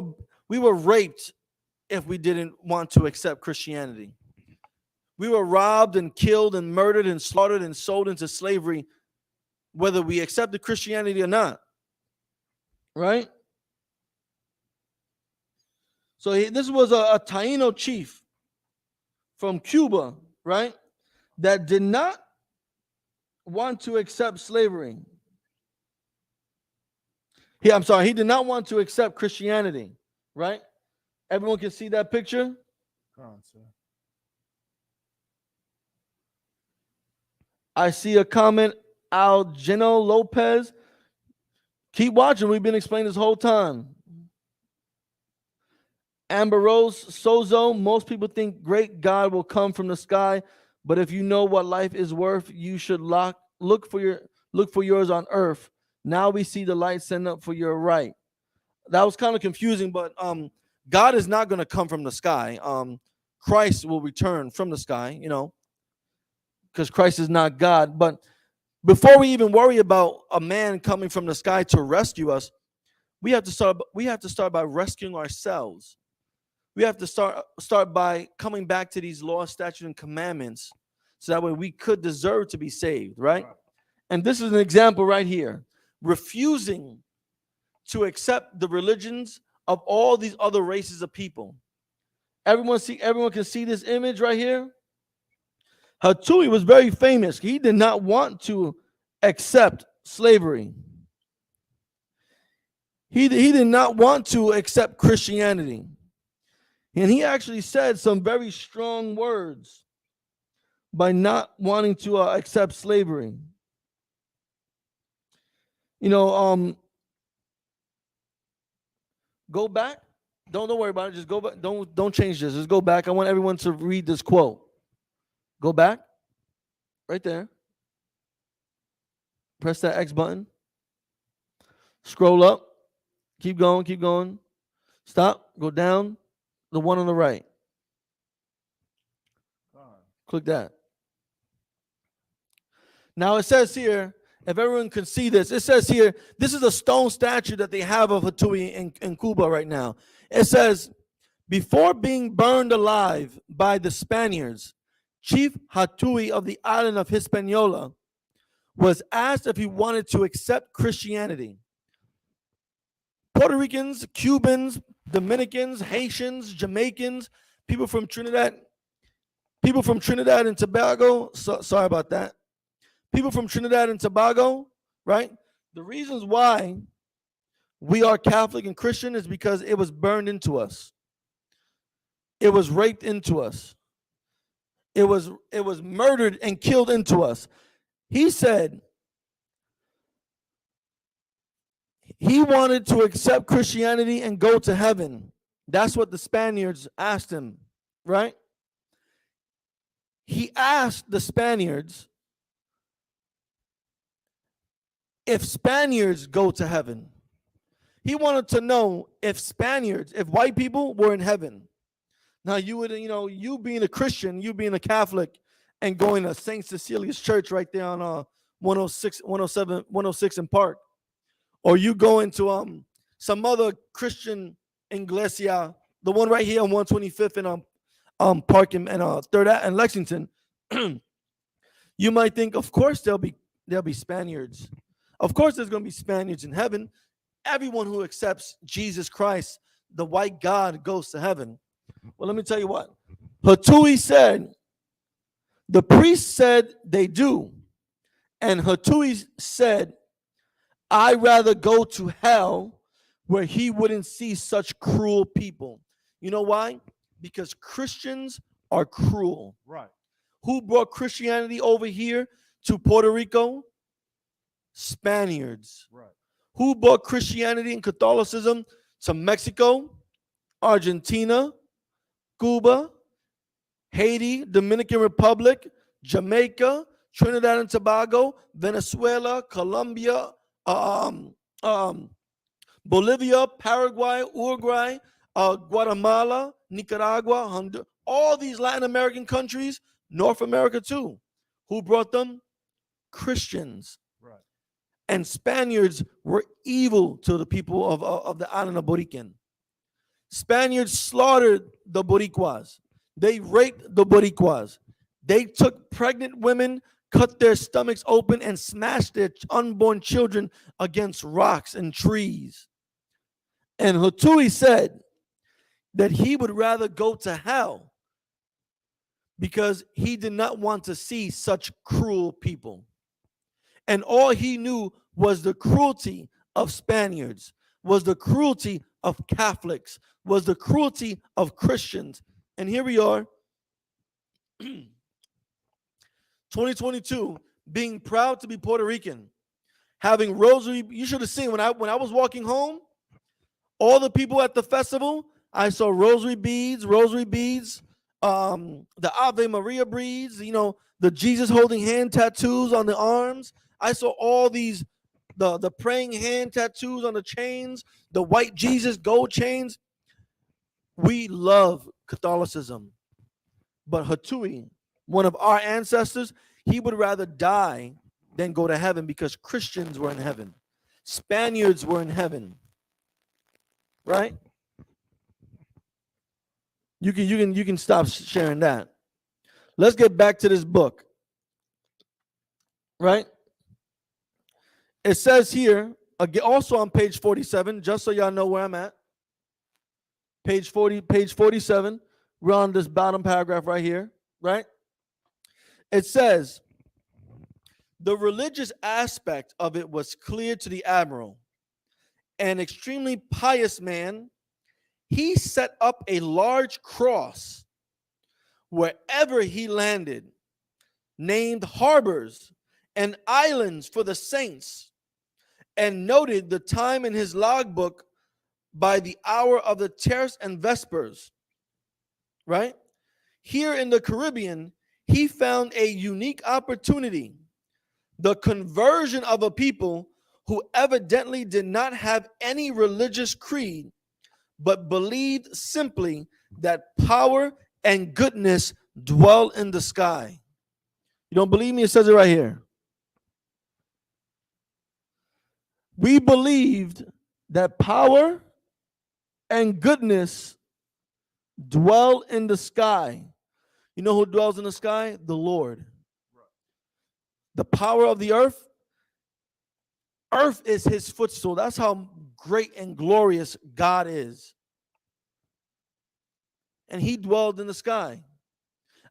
S1: were raped if we didn't want to accept Christianity. We were robbed and killed and murdered and slaughtered and sold into slavery, whether we accepted Christianity or not. Right? So this was a Taino chief from Cuba right, that did not want to accept slavery. He did not want to accept Christianity, right? Everyone can see that picture?
S2: Come on, sir.
S1: I see a comment, Algeno Lopez. Keep watching. We've been explaining this whole time. Amber Rose Sozo. Most people think great God will come from the sky, but if you know what life is worth, you should look for yours on earth. Now we see the light sent up for your right. That was kind of confusing, but God is not going to come from the sky. Christ will return from the sky, because Christ is not God. But before we even worry about a man coming from the sky to rescue us, we have to start by rescuing ourselves. We have to start by coming back to these laws, statutes, and commandments, so that way we could deserve to be saved, right? And this is an example right here. Refusing to accept the religions of all these other races of people. Everyone can see this image right here. Hatui was very famous. He did not want to accept slavery. He did not want to accept Christianity. And he actually said some very strong words by not wanting to accept slavery. Go back. Don't worry about it. Just go back. Don't change this. Just go back. I want everyone to read this quote. Go back. Right there. Press that X button. Scroll up. Keep going. Keep going. Stop. Go down. The one on the right. Click that. Now it says here, if everyone can see this, it says here, this is a stone statue that they have of Hatui in Cuba right now. It says, before being burned alive by the Spaniards, Chief Hatui of the island of Hispaniola was asked if he wanted to accept Christianity. Puerto Ricans, Cubans, Dominicans, Haitians, Jamaicans, people from Trinidad and Tobago, sorry about that. People from Trinidad and Tobago, right? The reasons why we are Catholic and Christian is because it was burned into us. It was raped into us. It was murdered and killed into us. He said he wanted to accept Christianity and go to heaven. That's what the Spaniards asked him, right? He asked the Spaniards if Spaniards go to heaven. He wanted to know if white people were in heaven. Now you being a Christian, you being a Catholic and going to St. Cecilia's Church right there on 106 in Park, or you going to some other Christian iglesia, the one right here on 125th and Park and 3rd and Lexington, you might think, of course there'll be Spaniards. Of course there's going to be Spaniards in heaven. Everyone who accepts Jesus Christ, the white God, goes to heaven. Well, let me tell you what. Hatui said, the priest said they do. And Hatui said, I'd rather go to hell where he wouldn't see such cruel people. You know why? Because Christians are cruel.
S2: Right.
S1: Who brought Christianity over here to Puerto Rico? Spaniards.
S2: Right.
S1: Who brought Christianity and Catholicism to Mexico, Argentina, Cuba, Haiti, Dominican Republic, Jamaica, Trinidad and Tobago, Venezuela, Colombia, Bolivia, Paraguay, Uruguay, Guatemala, Nicaragua, Honduras, all these Latin American countries, North America too. Who brought them? Christians.
S2: Right.
S1: And Spaniards were evil to the people of the island of Puerto Rican. Spaniards slaughtered the Boricuas. They raped the Boricuas. They took pregnant women, cut their stomachs open, and smashed their unborn children against rocks and trees. And Hatui said that he would rather go to hell because he did not want to see such cruel people. And all he knew was the cruelty of Spaniards, was the cruelty of Catholics, was the cruelty of Christians. And here we are, 2022, being proud to be Puerto Rican, having rosary. You should have seen when I was walking home, all the people at the festival, I saw rosary beads, the Ave Maria beads, the Jesus holding hand tattoos on the arms. I saw all these, the praying hand tattoos on the chains, the white Jesus gold chains. We love Catholicism. But Hatui, one of our ancestors, he would rather die than go to heaven because Christians were in heaven. Spaniards were in heaven. Right? You can stop sharing that. Let's get back to this book. Right? It says here, again, also on page 47, just so y'all know where I'm at. Page 47. We're on this bottom paragraph right here, right? It says, the religious aspect of it was clear to the admiral. An extremely pious man, he set up a large cross wherever he landed, named harbors and islands for the saints, and noted the time in his logbook by the hour of the terce and vespers. Right? Here in the Caribbean, he found a unique opportunity, the conversion of a people who evidently did not have any religious creed, but believed simply that power and goodness dwell in the sky. You don't believe me? It says it right here. We believed that power and goodness dwell in the sky. You know who dwells in the sky? The Lord. The power of the earth. Earth is his footstool. That's how great and glorious God is. And he dwelled in the sky.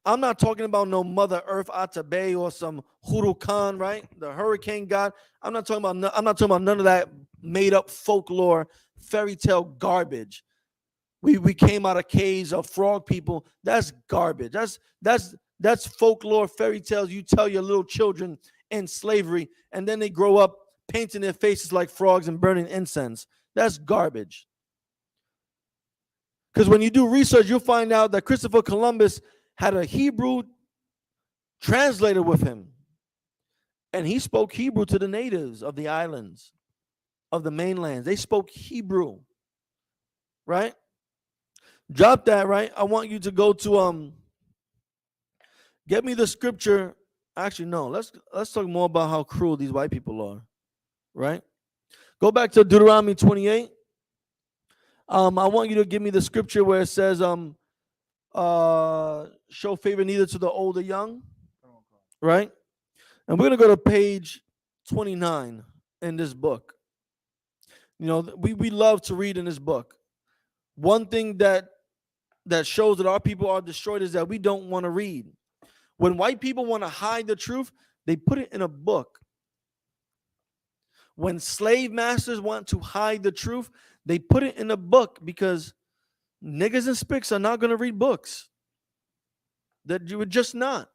S1: I'm not talking about no Mother Earth Atabey or some Huracan, right? The hurricane god. I'm not talking about none of that made up folklore, fairy tale garbage. We came out of caves of frog people. That's garbage. That's folklore, fairy tales you tell your little children in slavery, and then they grow up painting their faces like frogs and burning incense. That's garbage. Because when you do research, you'll find out that Christopher Columbus had a Hebrew translator with him. And he spoke Hebrew to the natives of the islands, of the mainlands. They spoke Hebrew. Right? Drop that, right? I want you to go to get me the scripture. Actually, no, let's talk more about how cruel these white people are. Right? Go back to Deuteronomy 28. I want you to give me the scripture where it says, show favor neither to the old or young. Right? And we're gonna go to page 29 in this book. You know, we love to read in this book. One thing that shows that our people are destroyed is that we don't want to read. When white people want to hide the truth, they put it in a book. When slave masters want to hide the truth, they put it in a book because niggas and spicks are not going to read books. That you would just not.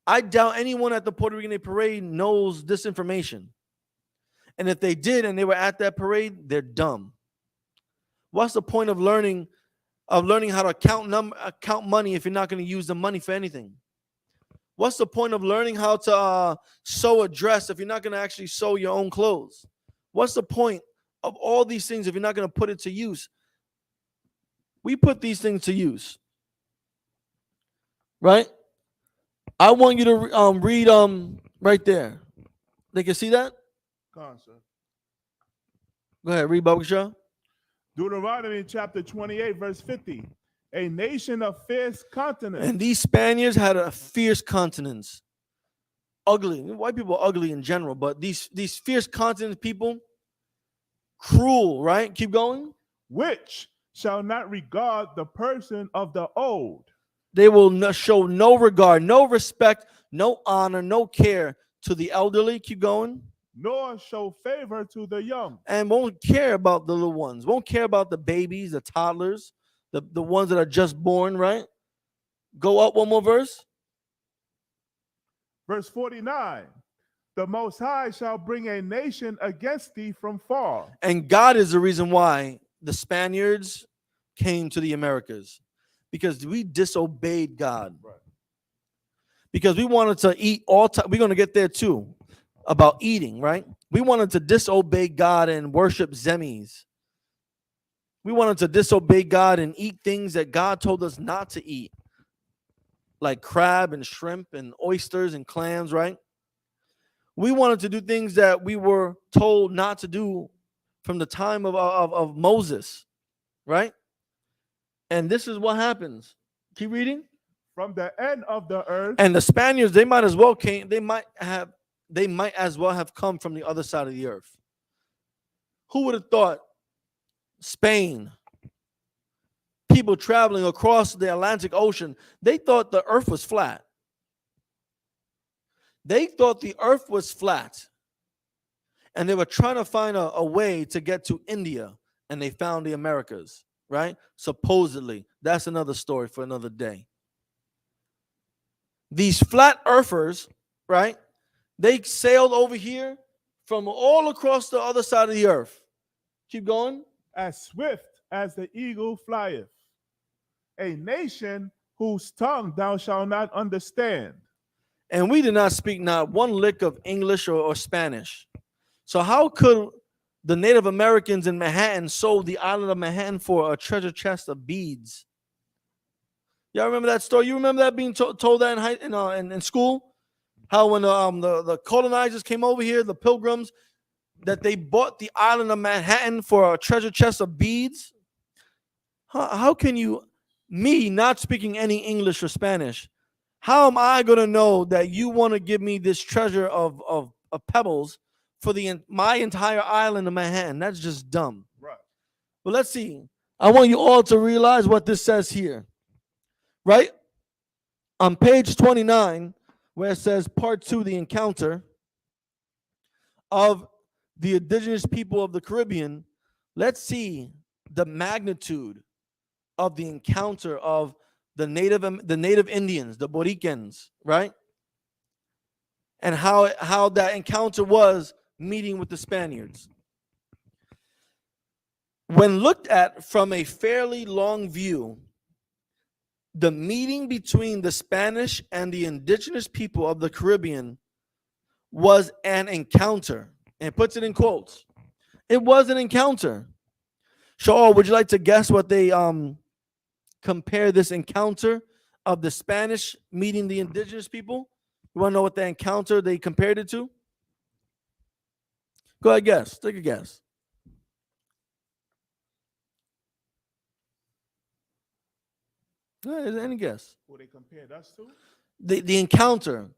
S1: I doubt anyone at the Puerto Rican Day Parade knows this information. And if they did and they were at that parade, they're dumb. What's the point of learning how to count money if you're not going to use the money for anything? What's the point of learning how to sew a dress if you're not going to actually sew your own clothes? What's the point of all these things if you're not going to put it to use? We put these things to use. Right? I want you to read right there. They can see that?
S2: Come on, sir.
S1: Go ahead, read Baba Shah.
S2: Deuteronomy chapter 28, verse 50. A nation of fierce continence.
S1: And these Spaniards had a fierce continence. Ugly. White people are ugly in general, but these fierce continent people, cruel, right? Keep going.
S2: Which shall not regard the person of the old.
S1: They will show no regard, no respect, no honor, no care to the elderly. Keep going.
S2: Nor show favor to the young.
S1: And won't care about the little ones. Won't care about the babies, the toddlers, the ones that are just born, right? Go up one more verse.
S2: Verse 49. The Most High shall bring a nation against thee from far.
S1: And God is the reason why the Spaniards came to the Americas, because we disobeyed God.
S2: Right.
S1: Because we wanted to eat all time. We're going to get there too about eating, right? We wanted to disobey God and worship Zemis. We wanted to disobey God and eat things that God told us not to eat, like crab and shrimp and oysters and clams, right? We wanted to do things that we were told not to do from the time of Moses, right? And this is what happens. Keep reading.
S2: From the end of the earth.
S1: And the Spaniards, they might as well have come from the other side of the earth. Who would have thought Spain, people traveling across the Atlantic Ocean, they thought the earth was flat. They thought the earth was flat. And they were trying to find a way to get to India, and they found the Americas, right? Supposedly. That's another story for another day. These flat earthers, right? They sailed over here from all across the other side of the earth. Keep going.
S2: As swift as the eagle flieth. A nation whose tongue thou shalt not understand.
S1: And we did not speak not one lick of English or Spanish. So how could the Native Americans in Manhattan sold the island of Manhattan for a treasure chest of beads? Y'all remember that story? You remember that being told that in school? How when the colonizers came over here, the Pilgrims, that they bought the island of Manhattan for a treasure chest of beads? How can you, me not speaking any English or Spanish, how am I going to know that you want to give me this treasure of pebbles for my entire island of Manhattan? That's just dumb.
S2: Right.
S1: But let's see. I want you all to realize what this says here. Right? On page 29, where it says part 2, the encounter of the indigenous people of the Caribbean, let's see the magnitude of the encounter of the native Indians, the Puerto Ricans, right? And how that encounter was meeting with the Spaniards. When looked at from a fairly long view, the meeting between the Spanish and the indigenous people of the Caribbean was an encounter. And it puts it in quotes. It was an encounter. Shaul, would you like to guess what they compare this encounter of the Spanish meeting the indigenous people? You want to know what the encounter they compared it to? Go ahead, guess. Take a guess. Is there any guess?
S2: Who they compared us to?
S1: The encounter,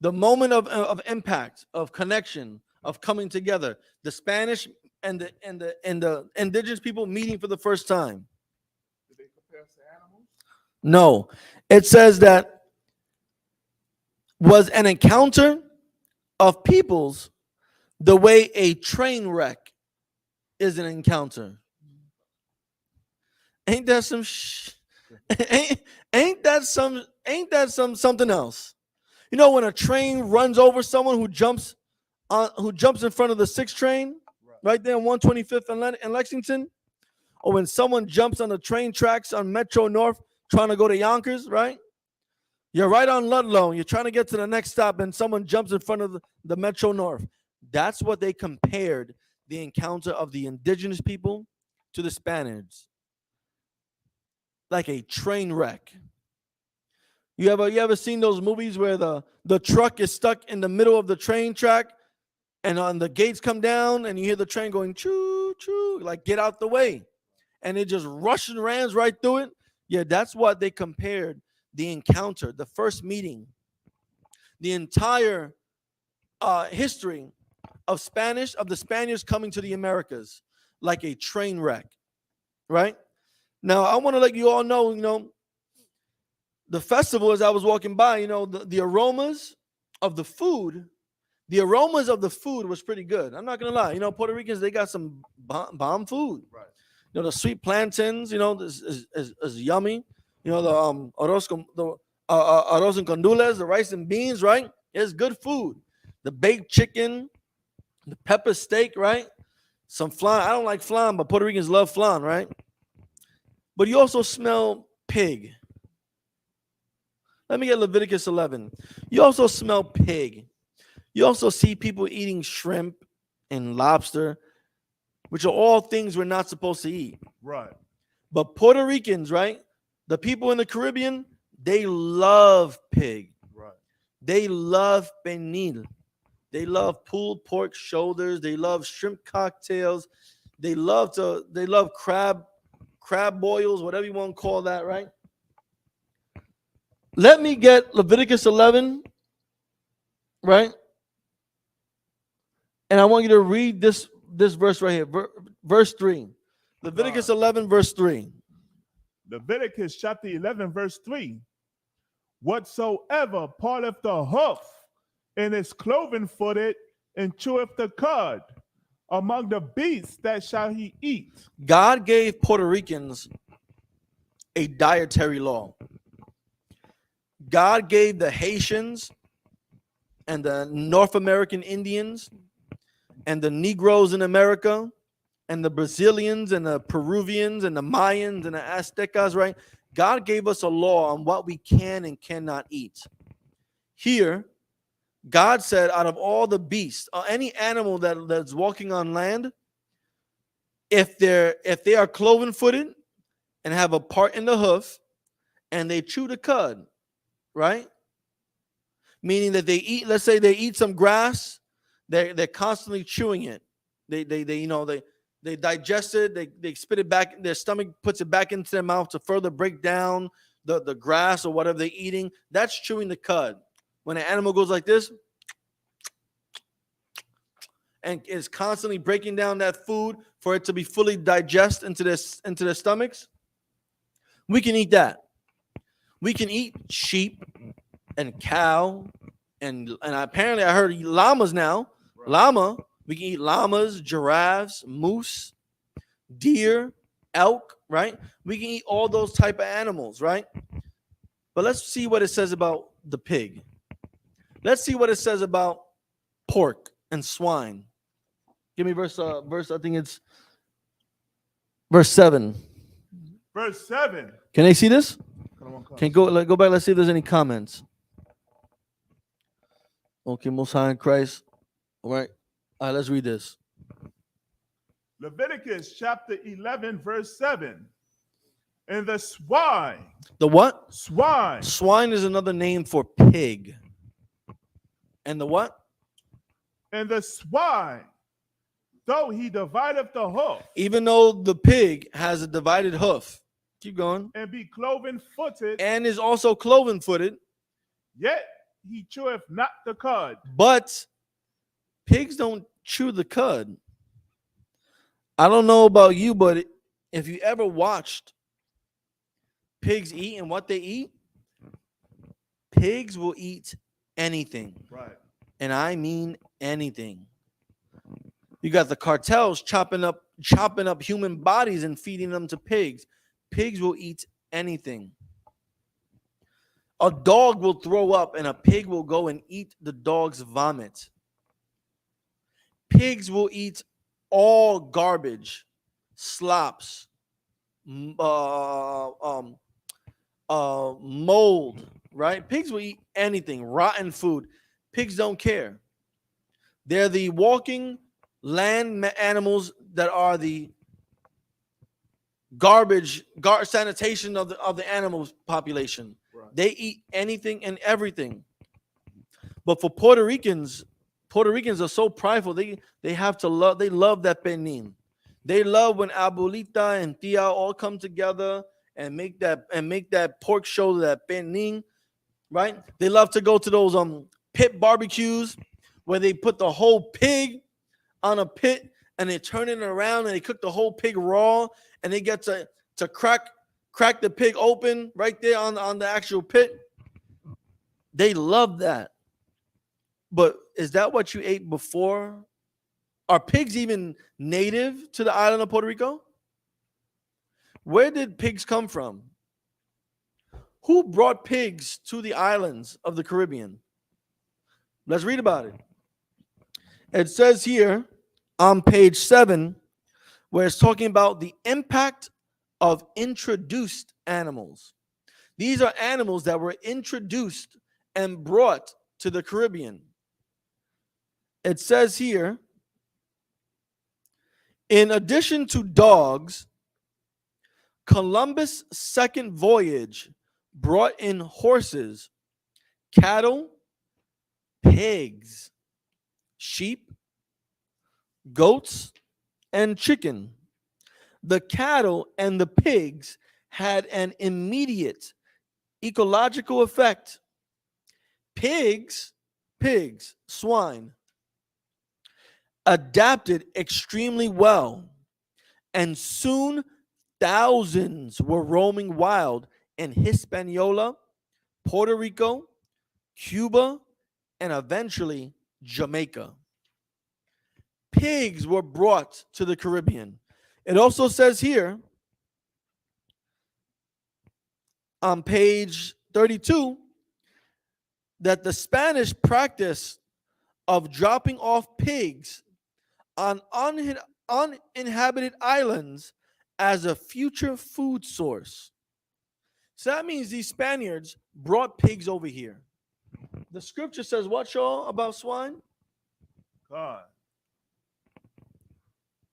S1: the moment of impact, of connection, of coming together. The Spanish and the indigenous people meeting for the first time.
S2: Did they compare us to animals?
S1: No. It says that was an encounter of peoples the way a train wreck is an encounter. Ain't that some ain't that something else? You know, when a train runs over someone who jumps in front of the 6 train, right there on 125th and Lexington, or when someone jumps on the train tracks on Metro North trying to go to Yonkers, right? You're right on Ludlow. You're trying to get to the next stop, and someone jumps in front of the Metro North. That's what they compared the encounter of the indigenous people to the Spaniards. Like a train wreck. You ever seen those movies where the truck is stuck in the middle of the train track, and the gates come down, and you hear the train going choo choo, like get out the way, and it just rushes and rams right through it? Yeah, that's what they compared the encounter, the first meeting, the entire history of the Spaniards coming to the Americas, like a train wreck, right? Now, I want to let you all know, the festival, as I was walking by, you know, the aromas of the food, was pretty good. I'm not gonna lie. You know, Puerto Ricans, they got some bomb food.
S2: Right.
S1: You know, the sweet plantains, you know, this is yummy. You know, the arroz and condules, the rice and beans, right? It's good food. The baked chicken, the pepper steak, right? Some flan. I don't like flan, but Puerto Ricans love flan, right? But you also smell pig. Let me get Leviticus 11. You also smell pig. You also see people eating shrimp and lobster, which are all things we're not supposed to eat.
S2: Right.
S1: But Puerto Ricans, right? The people in the Caribbean, they love pig.
S2: Right.
S1: They love pernil. They love pulled pork shoulders. They love shrimp cocktails. They love crab boils, whatever you want to call that, right? Let me get Leviticus 11, right? And I want you to read this verse right here, verse 3. Leviticus 11, verse 3.
S2: Leviticus chapter 11, verse 3. Whatsoever parteth the hoof and is cloven-footed and cheweth the cud, among the beasts that shall he eat.
S1: God gave Puerto Ricans a dietary law. God gave the Haitians and the North American Indians and the Negroes in America and the Brazilians and the Peruvians and the Mayans and the Aztecas, right? God gave us a law on what we can and cannot eat. Here, God said, out of all the beasts, any animal that's walking on land, if they are cloven-footed and have a part in the hoof and they chew the cud, right? Meaning that they eat, let's say they eat some grass, they're constantly chewing it. They digest it, they spit it back, their stomach puts it back into their mouth to further break down the grass or whatever they're eating. That's chewing the cud. When an animal goes like this and is constantly breaking down that food for it to be fully digested into their stomachs, we can eat that. We can eat sheep and cow and apparently I heard llamas now. Right. Llama, we can eat llamas, giraffes, moose, deer, elk, right? We can eat all those type of animals, right? But let's see what it says about the pig. Let's see what it says about pork and swine. Give me verse, I think it's verse 7.
S2: Verse 7.
S1: Can they see this?
S2: Come.
S1: Can go back, let's see if there's any comments. Okay, Most High in Christ. All right, let's read this.
S2: Leviticus chapter 11, verse 7. And the swine.
S1: The what?
S2: Swine.
S1: Swine is another name for pig. And the what?
S2: And the swine, though he divideth the hoof.
S1: Even though the pig has a divided hoof. Keep going.
S2: And be cloven-footed.
S1: And is also cloven-footed.
S2: Yet he cheweth not the cud.
S1: But pigs don't chew the cud. I don't know about you, but if you ever watched pigs eat and what they eat, pigs will eat anything.
S2: Right.
S1: And I mean anything. You got the cartels chopping up human bodies and feeding them to pigs. Pigs will eat anything. A dog will throw up and a pig will go and eat the dog's vomit. Pigs will eat all garbage, slops, mold, right? Pigs will eat anything, rotten food. Pigs don't care. They're the walking land animals that are the sanitation of the animal population. Right. They eat anything and everything. But for Puerto Ricans are so prideful. They love that penin. They love when abuelita and tia all come together and make that pork shoulder, that penin, right? They love to go to those pit barbecues where they put the whole pig on a pit and they turn it around and they cook the whole pig raw and they get to crack crack the pig open right there on the actual pit. They love that. But is that what you ate before? Are pigs even native to the island of Puerto Rico? Where did pigs come from? Who brought pigs to the islands of the Caribbean? Let's read about it. It says here on page 7, where it's talking about the impact of introduced animals. These are animals that were introduced and brought to the Caribbean. It says here, in addition to dogs, Columbus' second voyage brought in horses, cattle, pigs, sheep, goats, and chicken. The cattle and the pigs had an immediate ecological effect. Pigs, swine, adapted extremely well, and soon thousands were roaming wild in Hispaniola, Puerto Rico, Cuba, and eventually Jamaica. Pigs were brought to the Caribbean. It also says here on page 32 that the Spanish practice of dropping off pigs on uninhabited islands as a future food source. So that means these Spaniards brought pigs over here. The scripture says what, y'all, about swine?
S2: God.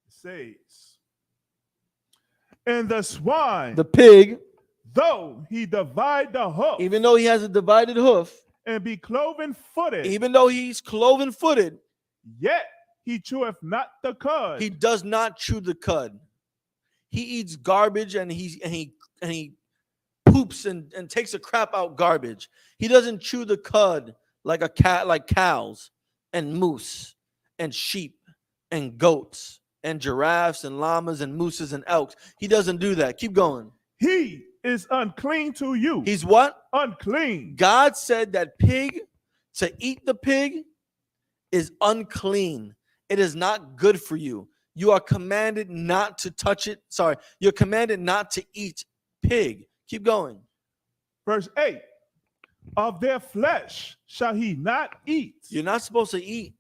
S2: It says, and the swine,
S1: The pig,
S2: though he divide the hoof,
S1: even though he has a divided hoof,
S2: and be cloven footed,
S1: even though he's cloven footed,
S2: yet he cheweth not the cud.
S1: he does not chew the cud. He eats garbage and he poops and takes a crap out garbage. He doesn't chew the cud like a cat, like cows and moose and sheep and goats and giraffes and llamas and mooses and elks. He doesn't do that. Keep going.
S2: He is unclean to you.
S1: He's what?
S2: Unclean.
S1: God said that to eat the pig is unclean. It is not good for you. You are commanded not to touch it. Sorry, you're commanded not to eat pig. Keep going.
S2: Verse 8, of their flesh shall he not eat.
S1: You're not supposed to eat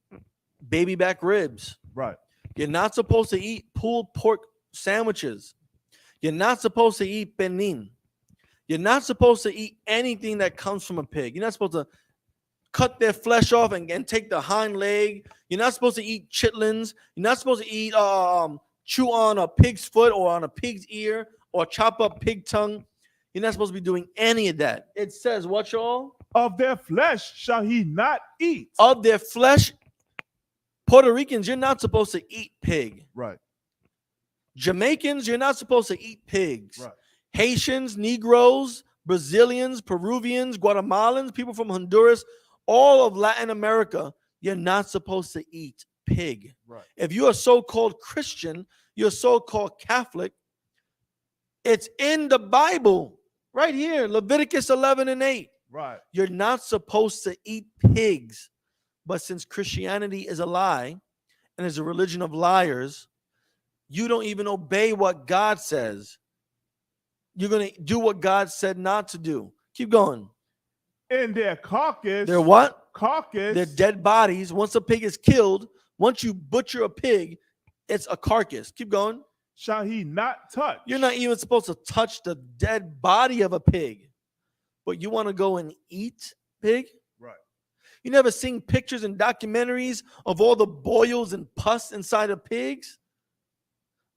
S1: baby back ribs.
S2: Right.
S1: You're not supposed to eat pulled pork sandwiches. You're not supposed to eat penin. You're not supposed to eat anything that comes from a pig. You're not supposed to cut their flesh off and take the hind leg. You're not supposed to eat chitlins. You're not supposed to eat chew on a pig's foot or on a pig's ear or chop up pig tongue. You're not supposed to be doing any of that. It says what, y'all?
S2: Of their flesh shall he not eat.
S1: Of their flesh. Puerto Ricans, you're not supposed to eat pig.
S2: Right.
S1: Jamaicans, you're not supposed to eat pigs.
S2: Right.
S1: Haitians, Negroes, Brazilians, Peruvians, Guatemalans, people from Honduras, all of Latin America, you're not supposed to eat pig.
S2: Right.
S1: If you're a so-called Christian, you're a so-called Catholic, it's in the Bible right here, Leviticus 11:8.
S2: Right.
S1: You're not supposed to eat pigs. But since Christianity is a lie and is a religion of liars, you don't even obey what God says. You're going to do what God said not to do. Keep going.
S2: In their carcass.
S1: They're what?
S2: Carcass.
S1: They're dead bodies. Once a pig is killed, once you butcher a pig, it's a carcass. Keep going.
S2: Shall he not touch.
S1: You're not even supposed to touch the dead body of a pig. But you want to go and eat pig?
S2: Right.
S1: You never seen pictures and documentaries of all the boils and pus inside of pigs?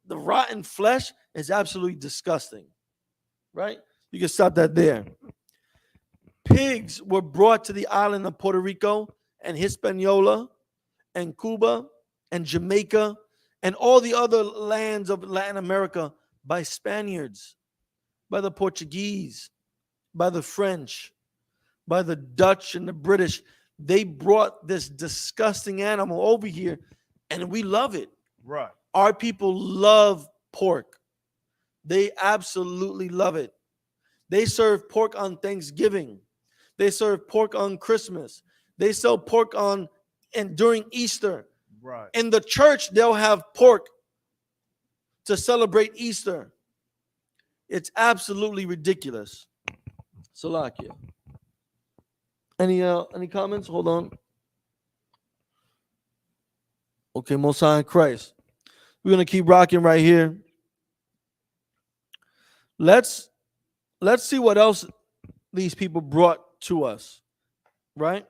S1: The rotten flesh is absolutely disgusting, right? You can stop that there. Pigs were brought to the island of Puerto Rico and Hispaniola and Cuba and Jamaica and all the other lands of Latin America by Spaniards, by the Portuguese, by the French, by the Dutch and the British. They brought this disgusting animal over here, and we love it.
S2: Right.
S1: Our people love pork. They absolutely love it. They serve pork on Thanksgiving. They serve pork on Christmas. They sell pork on and during Easter.
S2: Right.
S1: In the church, they'll have pork to celebrate Easter. It's absolutely ridiculous. Salakia. Any comments? Hold on. Okay, Most High in Christ. We're gonna keep rocking right here. Let's see what else these people brought to us. Right?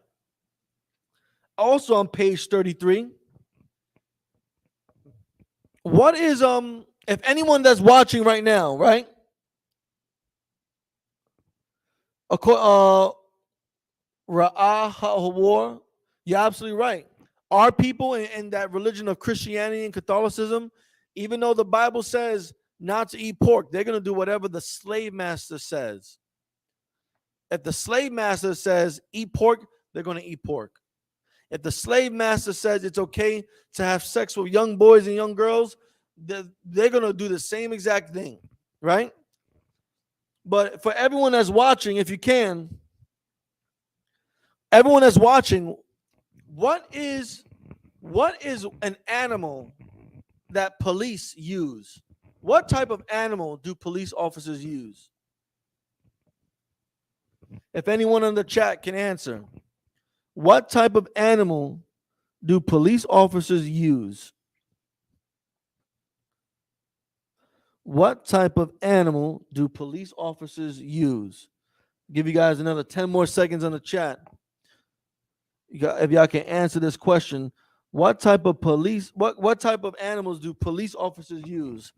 S1: Also on page 33. What is if anyone that's watching right now, right? Ra'ah ha'awar, you're absolutely right. Our people in that religion of Christianity and Catholicism, even though the Bible says not to eat pork, they're going to do whatever the slave master says. If the slave master says eat pork, they're going to eat pork. If the slave master says it's okay to have sex with young boys and young girls, they're going to do the same exact thing, right? But for everyone that's watching, if you can, everyone that's watching, what is an animal that police use? What type of animal do police officers use? If anyone in the chat can answer, what type of animal do police officers use? What type of animal do police officers use? Give you guys another 10 more seconds on the chat. If y'all can answer this question, what type of animals do police officers use?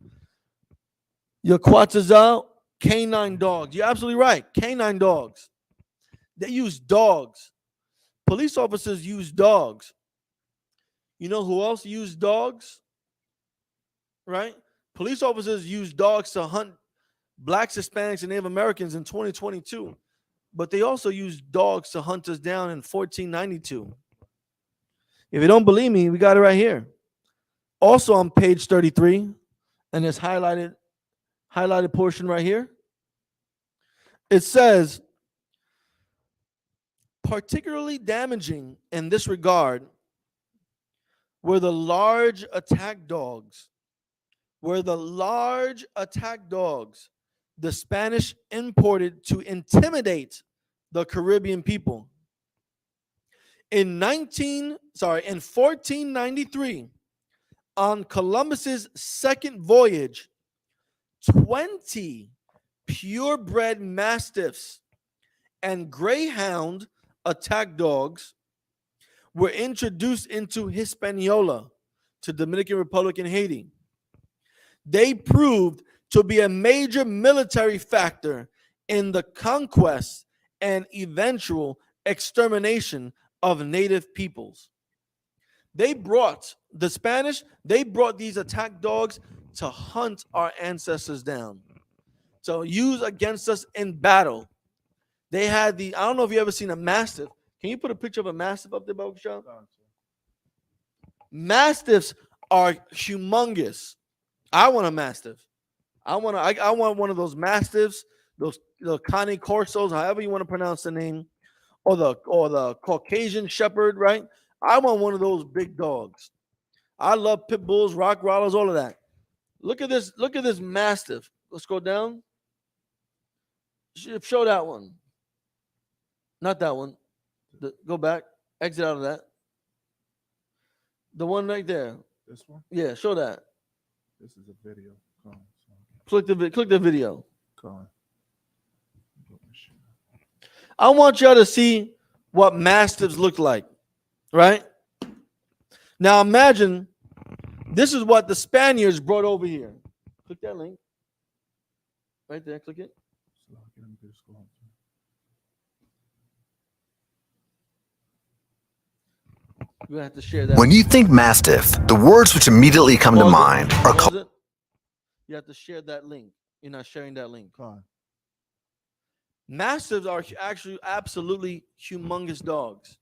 S1: Your Quetzal, canine dogs. You're absolutely right. Canine dogs. They use dogs. Police officers use dogs. You know who else used dogs? Right? Police officers use dogs to hunt blacks, Hispanics, and Native Americans in 2022. But they also use dogs to hunt us down in 1492. If you don't believe me, we got it right here. Also on page 33, and this highlighted portion right here, it says, particularly damaging in this regard were the large attack dogs. The Spanish imported to intimidate the Caribbean people. In 1493, on Columbus's second voyage, 20 purebred mastiffs and greyhound attack dogs were introduced into Hispaniola, to Dominican Republic and Haiti. They proved to be a major military factor in the conquest and eventual extermination of native peoples. The Spanish brought these attack dogs to hunt our ancestors down, to use against us in battle. They had I don't know if you ever seen a mastiff. Can you put a picture of a mastiff up there, Babushal? Mastiffs are humongous. I want a mastiff. I want one of those mastiffs, those Cane Corsos, however you want to pronounce the name, or the Caucasian Shepherd, right? I want one of those big dogs. I love pit bulls, rock rollers, all of that. Look at this mastiff. Let's go down. Show that one. Not that one. Go back. Exit out of that. The one right there.
S2: This one?
S1: Yeah, show that.
S2: This is a video.
S1: Click the video.
S2: Colin.
S1: I want y'all to see what mastiffs look like, right? Now imagine this is what the Spaniards brought over here. Click that link. Right there, click it. You're gonna have to share that.
S8: When you think Mastiff, the words which immediately come to mind are called.
S1: You have to share that link. You're not sharing that link.
S2: Colin.
S1: Mastiffs are actually absolutely humongous dogs.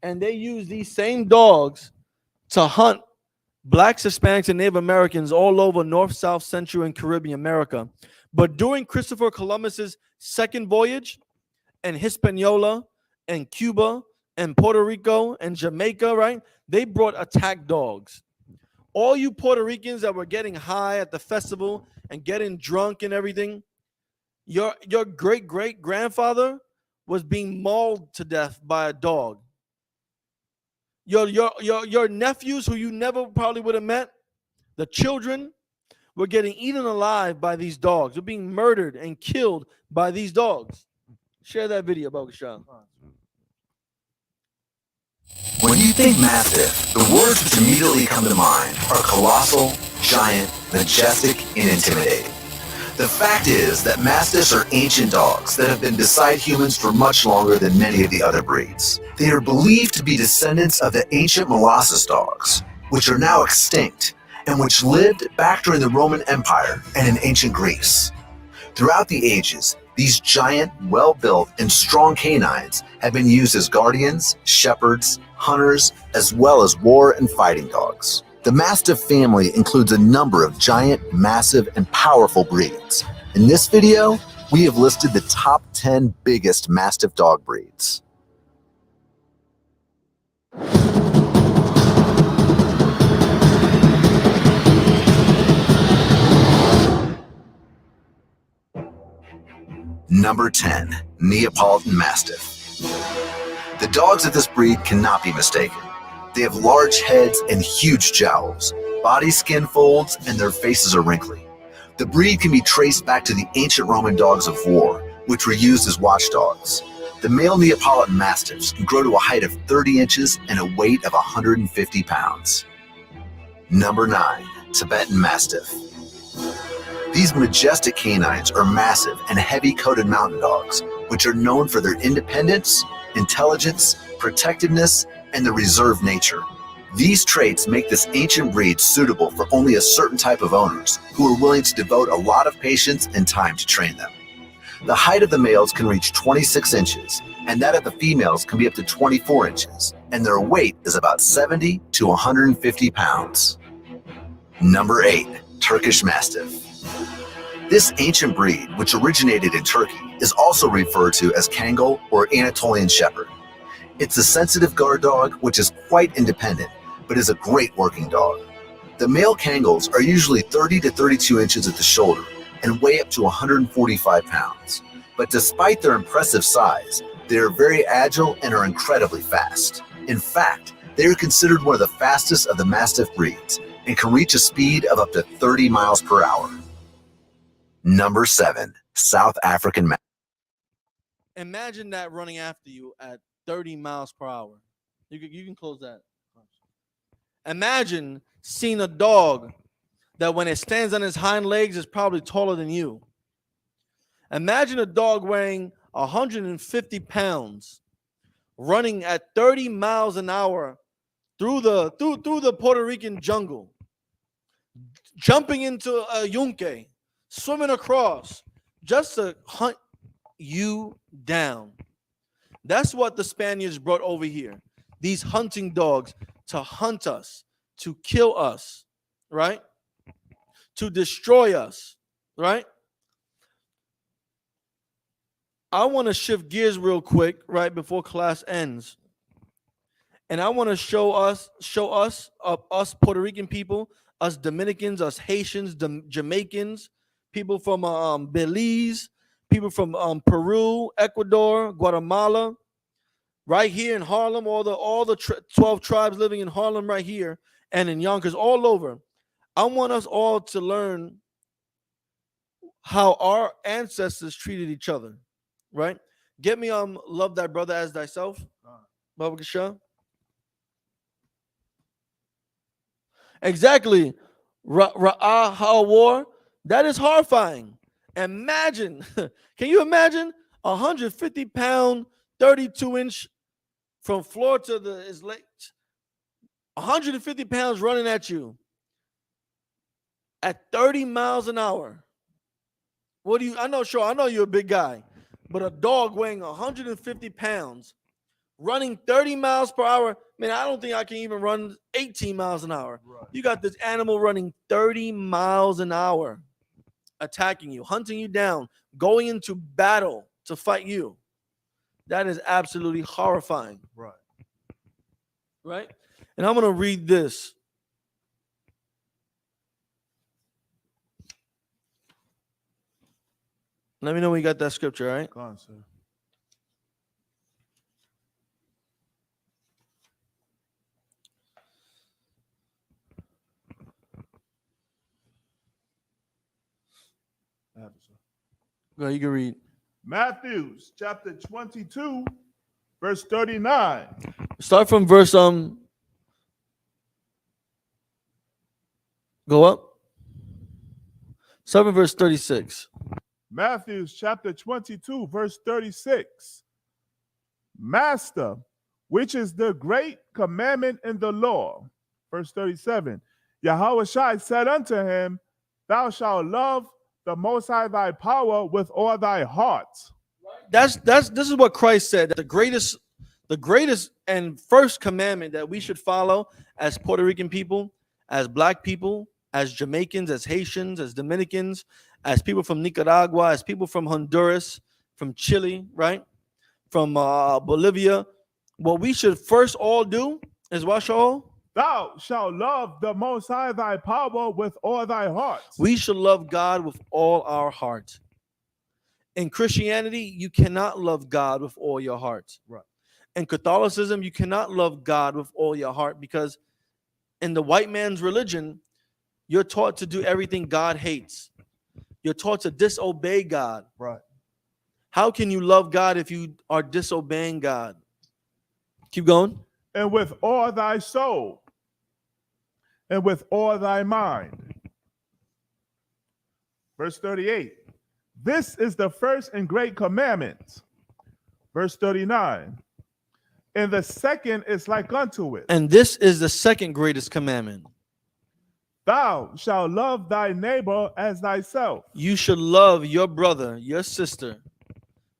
S1: And they use these same dogs to hunt Blacks, Hispanics, and Native Americans all over North, South, Central, and Caribbean America. But during Christopher Columbus's second voyage, and Hispaniola, and Cuba, and Puerto Rico, and Jamaica, right? They brought attack dogs. All you Puerto Ricans that were getting high at the festival and getting drunk and everything, your great grandfather was being mauled to death by a dog. Your nephews who you never probably would have met, the children were getting eaten alive by these dogs. They're being murdered and killed by these dogs. Share that video, Bogushan.
S8: When you think Mastiff, the words which immediately come to mind are colossal, giant, majestic, and intimidating. The fact is that Mastiffs are ancient dogs that have been beside humans for much longer than many of the other breeds. They are believed to be descendants of the ancient Molossus dogs, which are now extinct, and which lived back during the Roman Empire and in ancient Greece. Throughout the ages, these giant, well-built, and strong canines have been used as guardians, shepherds, hunters, as well as war and fighting dogs. The Mastiff family includes a number of giant, massive, and powerful breeds. In this video, we have listed the top 10 biggest Mastiff dog breeds. Number 10, Neapolitan Mastiff. The dogs of this breed cannot be mistaken. They have large heads and huge jowls, body skin folds, and their faces are wrinkly. The breed can be traced back to the ancient Roman dogs of war, which were used as watchdogs. The male Neapolitan Mastiffs can grow to a height of 30 inches and a weight of 150 pounds. Number 9, Tibetan Mastiff. These majestic canines are massive and heavy-coated mountain dogs, which are known for their independence, intelligence, protectiveness, and the reserved nature. These traits make this ancient breed suitable for only a certain type of owners who are willing to devote a lot of patience and time to train them. The height of the males can reach 26 inches, and that of the females can be up to 24 inches, and their weight is about 70 to 150 pounds. Number 8, Turkish Mastiff. This ancient breed, which originated in Turkey, is also referred to as Kangal or Anatolian Shepherd. It's a sensitive guard dog which is quite independent, but is a great working dog. The male Kangals are usually 30 to 32 inches at the shoulder and weigh up to 145 pounds. But despite their impressive size, they are very agile and are incredibly fast. In fact, they are considered one of the fastest of the Mastiff breeds and can reach a speed of up to 30 miles per hour. Number 7, South African Mastiff.
S1: Imagine that running after you at 30 miles per hour. You can close that. Imagine seeing a dog that when it stands on its hind legs is probably taller than you. Imagine a dog weighing 150 pounds running at 30 miles an hour through the Puerto Rican jungle, jumping into a yunque, swimming across just to hunt you down. That's what the Spaniards brought over here. These hunting dogs to hunt us, to kill us, right? To destroy us, right? I want to shift gears real quick, right, before class ends. And I want to show us Puerto Rican people, us Dominicans, us Haitians, Jamaicans, people from Belize, people from Peru, Ecuador, Guatemala, right here in Harlem, all the 12 tribes living in Harlem right here, and in Yonkers, all over. I want us all to learn how our ancestors treated each other, right? Get me love thy brother as thyself, Baba Gasha. Exactly. Ra'ah war. That is horrifying. Imagine, can you imagine 150-pound, 32-inch from floor to his legs, 150 pounds running at you at 30 miles an hour? I know you're a big guy, but a dog weighing 150 pounds running 30 miles per hour. Man, I don't think I can even run 18 miles an hour.
S2: Right.
S1: You got this animal running 30 miles an hour, attacking you, hunting you down, going into battle to fight you. That is absolutely horrifying.
S2: Right.
S1: Right? And I'm going to read this. Let me know when you got that scripture, all right?
S2: Go on, sir. I have it, sir.
S1: Go ahead, you can read.
S2: Matthew chapter 22, verse 39.
S1: Start from verse go up. Start from verse 36.
S2: Matthew chapter 22, verse 36. Master, which is the great commandment in the law. Verse 37. Yahweh Shai said unto him, Thou shalt love the Most High thy power with all thy heart.
S1: This is what Christ said. The greatest and first commandment that we should follow as Puerto Rican people, as black people, as Jamaicans, as Haitians, as Dominicans, as people from Nicaragua, as people from Honduras, from Chile, right? From Bolivia. What we should first all do is what, Shaul?
S2: Thou shalt love the Most High thy power with all thy heart.
S1: We should love God with all our heart. In Christianity, you cannot love God with all your heart.
S2: Right.
S1: In Catholicism, you cannot love God with all your heart because in the white man's religion, you're taught to do everything God hates. You're taught to disobey God.
S2: Right.
S1: How can you love God if you are disobeying God? Keep going.
S2: And with all thy soul, and with all thy mind. Verse 38. This is the first and great commandment. Verse 39. And the second is like unto it.
S1: And this is the second greatest commandment.
S2: Thou shalt love thy neighbor as thyself.
S1: You should love your brother, your sister,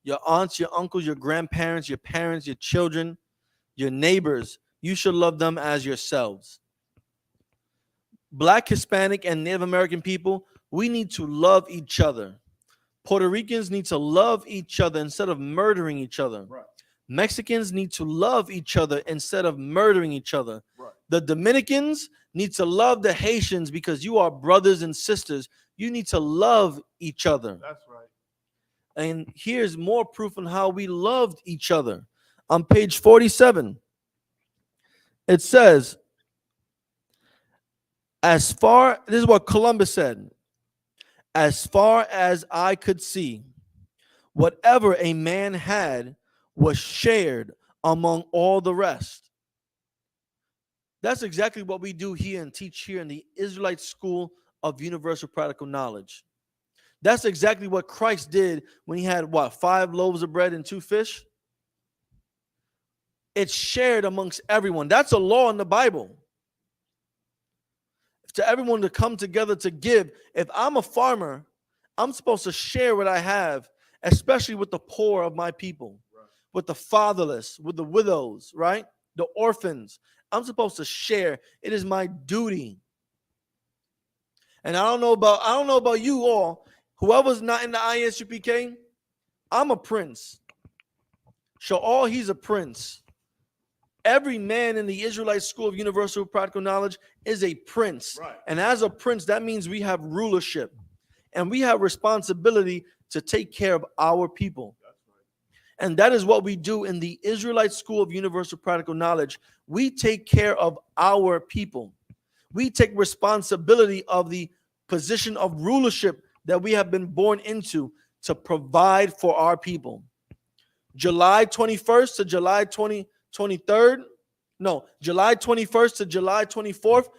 S1: your aunts, your uncles, your grandparents, your parents, your children, your neighbors. You should love them as yourselves. Black, Hispanic, and Native American people, we need to love each other. Puerto Ricans need to love each other instead of murdering each other.
S2: Right.
S1: Mexicans need to love each other instead of murdering each other.
S2: Right.
S1: The Dominicans need to love the Haitians because you are brothers and sisters. You need to love each other.
S2: That's right.
S1: And here's more proof on how we loved each other. On page 47, it says, this is what Columbus said, as far as I could see, whatever a man had was shared among all the rest. That's exactly what we do here and teach here in the Israelite School of Universal Practical Knowledge. That's exactly what Christ did when he had, 5 loaves of bread and 2 fish? It's shared amongst everyone. That's a law in the Bible. To everyone to come together to give. If I'm a farmer, I'm supposed to share what I have, especially with the poor of my people, right, with the fatherless, with the widows, right? The orphans. I'm supposed to share. It is my duty. And I don't know about you all. Whoever's not in the ISUPK, I'm a prince. Shaul, he's a prince. Every man in the Israelite School of Universal Practical Knowledge is a prince.
S2: Right.
S1: And as a prince, that means we have rulership. And we have responsibility to take care of our people.
S2: That's right.
S1: And that is what we do in the Israelite School of Universal Practical Knowledge. We take care of our people. We take responsibility of the position of rulership that we have been born into to provide for our people. July 21st to July 23rd, July 21st to July 24th,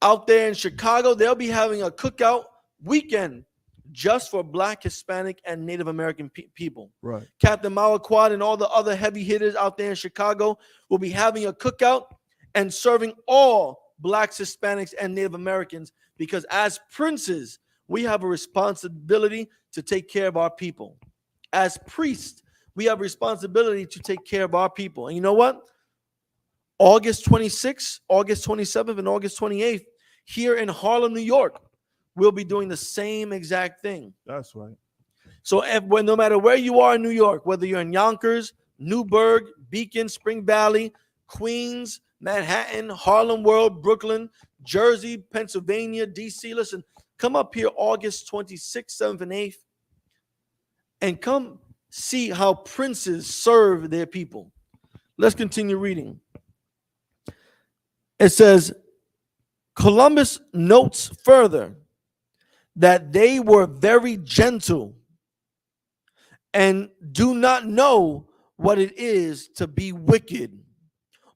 S1: out there in Chicago, they'll be having a cookout weekend just for Black, Hispanic, and Native American people.
S2: Right.
S1: Captain Malaquad and all the other heavy hitters out there in Chicago will be having a cookout and serving all Blacks, Hispanics, and Native Americans because as princes, we have a responsibility to take care of our people. As priests, we have responsibility to take care of our people. And you know what? August 26th, August 27th, and August 28th, here in Harlem, New York, we'll be doing the same exact thing.
S2: That's right.
S1: So no matter where you are in New York, whether you're in Yonkers, Newburgh, Beacon, Spring Valley, Queens, Manhattan, Harlem World, Brooklyn, Jersey, Pennsylvania, D.C., listen, come up here August 26th, 7th, and 8th, and come see how princes serve their people. Let's continue reading. It says, Columbus notes further that they were very gentle and do not know what it is to be wicked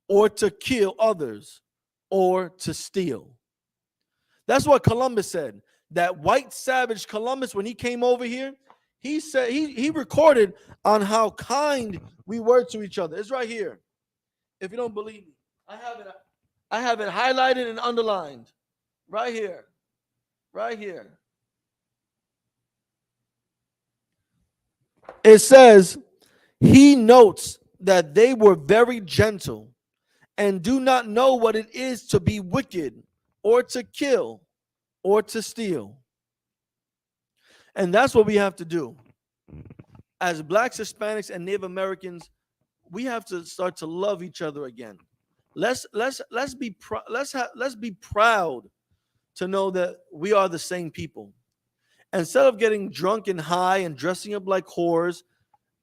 S1: or to kill others or to steal. That's what Columbus said. That white savage Columbus, when he came over here, he said he recorded on how kind we were to each other. It's right here. If you don't believe me, I have it highlighted and underlined. Right here. Right here. It says, he notes that they were very gentle and do not know what it is to be wicked or to kill or to steal. And that's what we have to do. As Blacks, Hispanics, and Native Americans, we have to start to love each other again. Let's be proud to know that we are the same people. Instead of getting drunk and high and dressing up like whores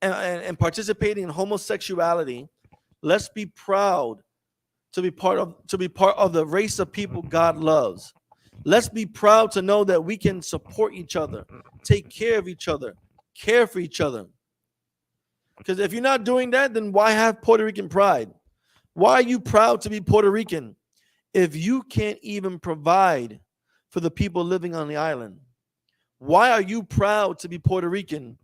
S1: and participating in homosexuality, let's be proud to be part of the race of people God loves. Let's be proud to know that we can support each other, take care of each other, care for each other. Because if you're not doing that, then why have Puerto Rican pride? Why are you proud to be Puerto Rican if you can't even provide for the people living on the island? Why are you proud to be Puerto Rican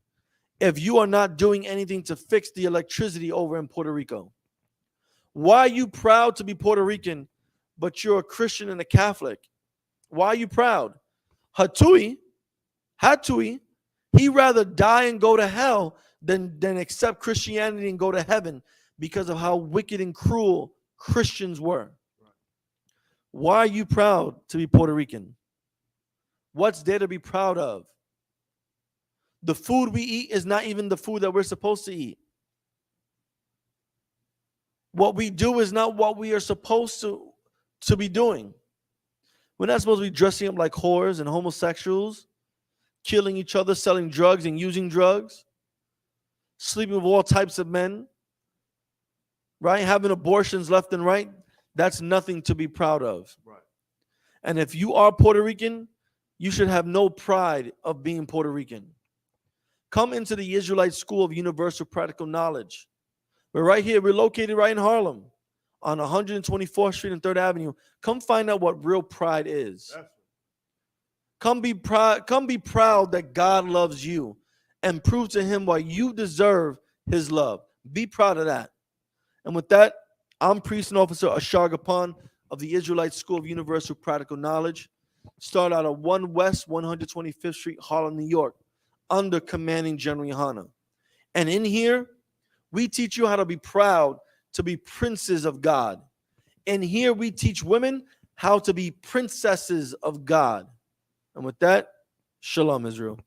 S1: if you are not doing anything to fix the electricity over in Puerto Rico? Why are you proud to be Puerto Rican, but you're a Christian and a Catholic? Why are you proud? Hatui, he rather die and go to hell than accept Christianity and go to heaven because of how wicked and cruel Christians were. Why are you proud to be Puerto Rican? What's there to be proud of? The food we eat is not even the food that we're supposed to eat. What we do is not what we are supposed to be doing. We're not supposed to be dressing up like whores and homosexuals, killing each other, selling drugs and using drugs, sleeping with all types of men, right? Having abortions left and right. That's nothing to be proud of.
S2: Right.
S1: And if you are Puerto Rican, you should have no pride of being Puerto Rican. Come into the Israelite School of Universal Practical Knowledge. We're right here. We're located right in Harlem on 124th Street and 3rd Avenue. Come find out what real pride is. Come be proud that God loves you and prove to him why you deserve his love. Be proud of that. And with that, I'm Priest and Officer Ashar Gapan of the Israelite School of Universal Practical Knowledge. Start out at 1 West 125th Street, Harlem, New York, under Commanding General Yohana. And in here, we teach you how to be proud to be princes of God. And here we teach women how to be princesses of God. And with that, Shalom, Israel.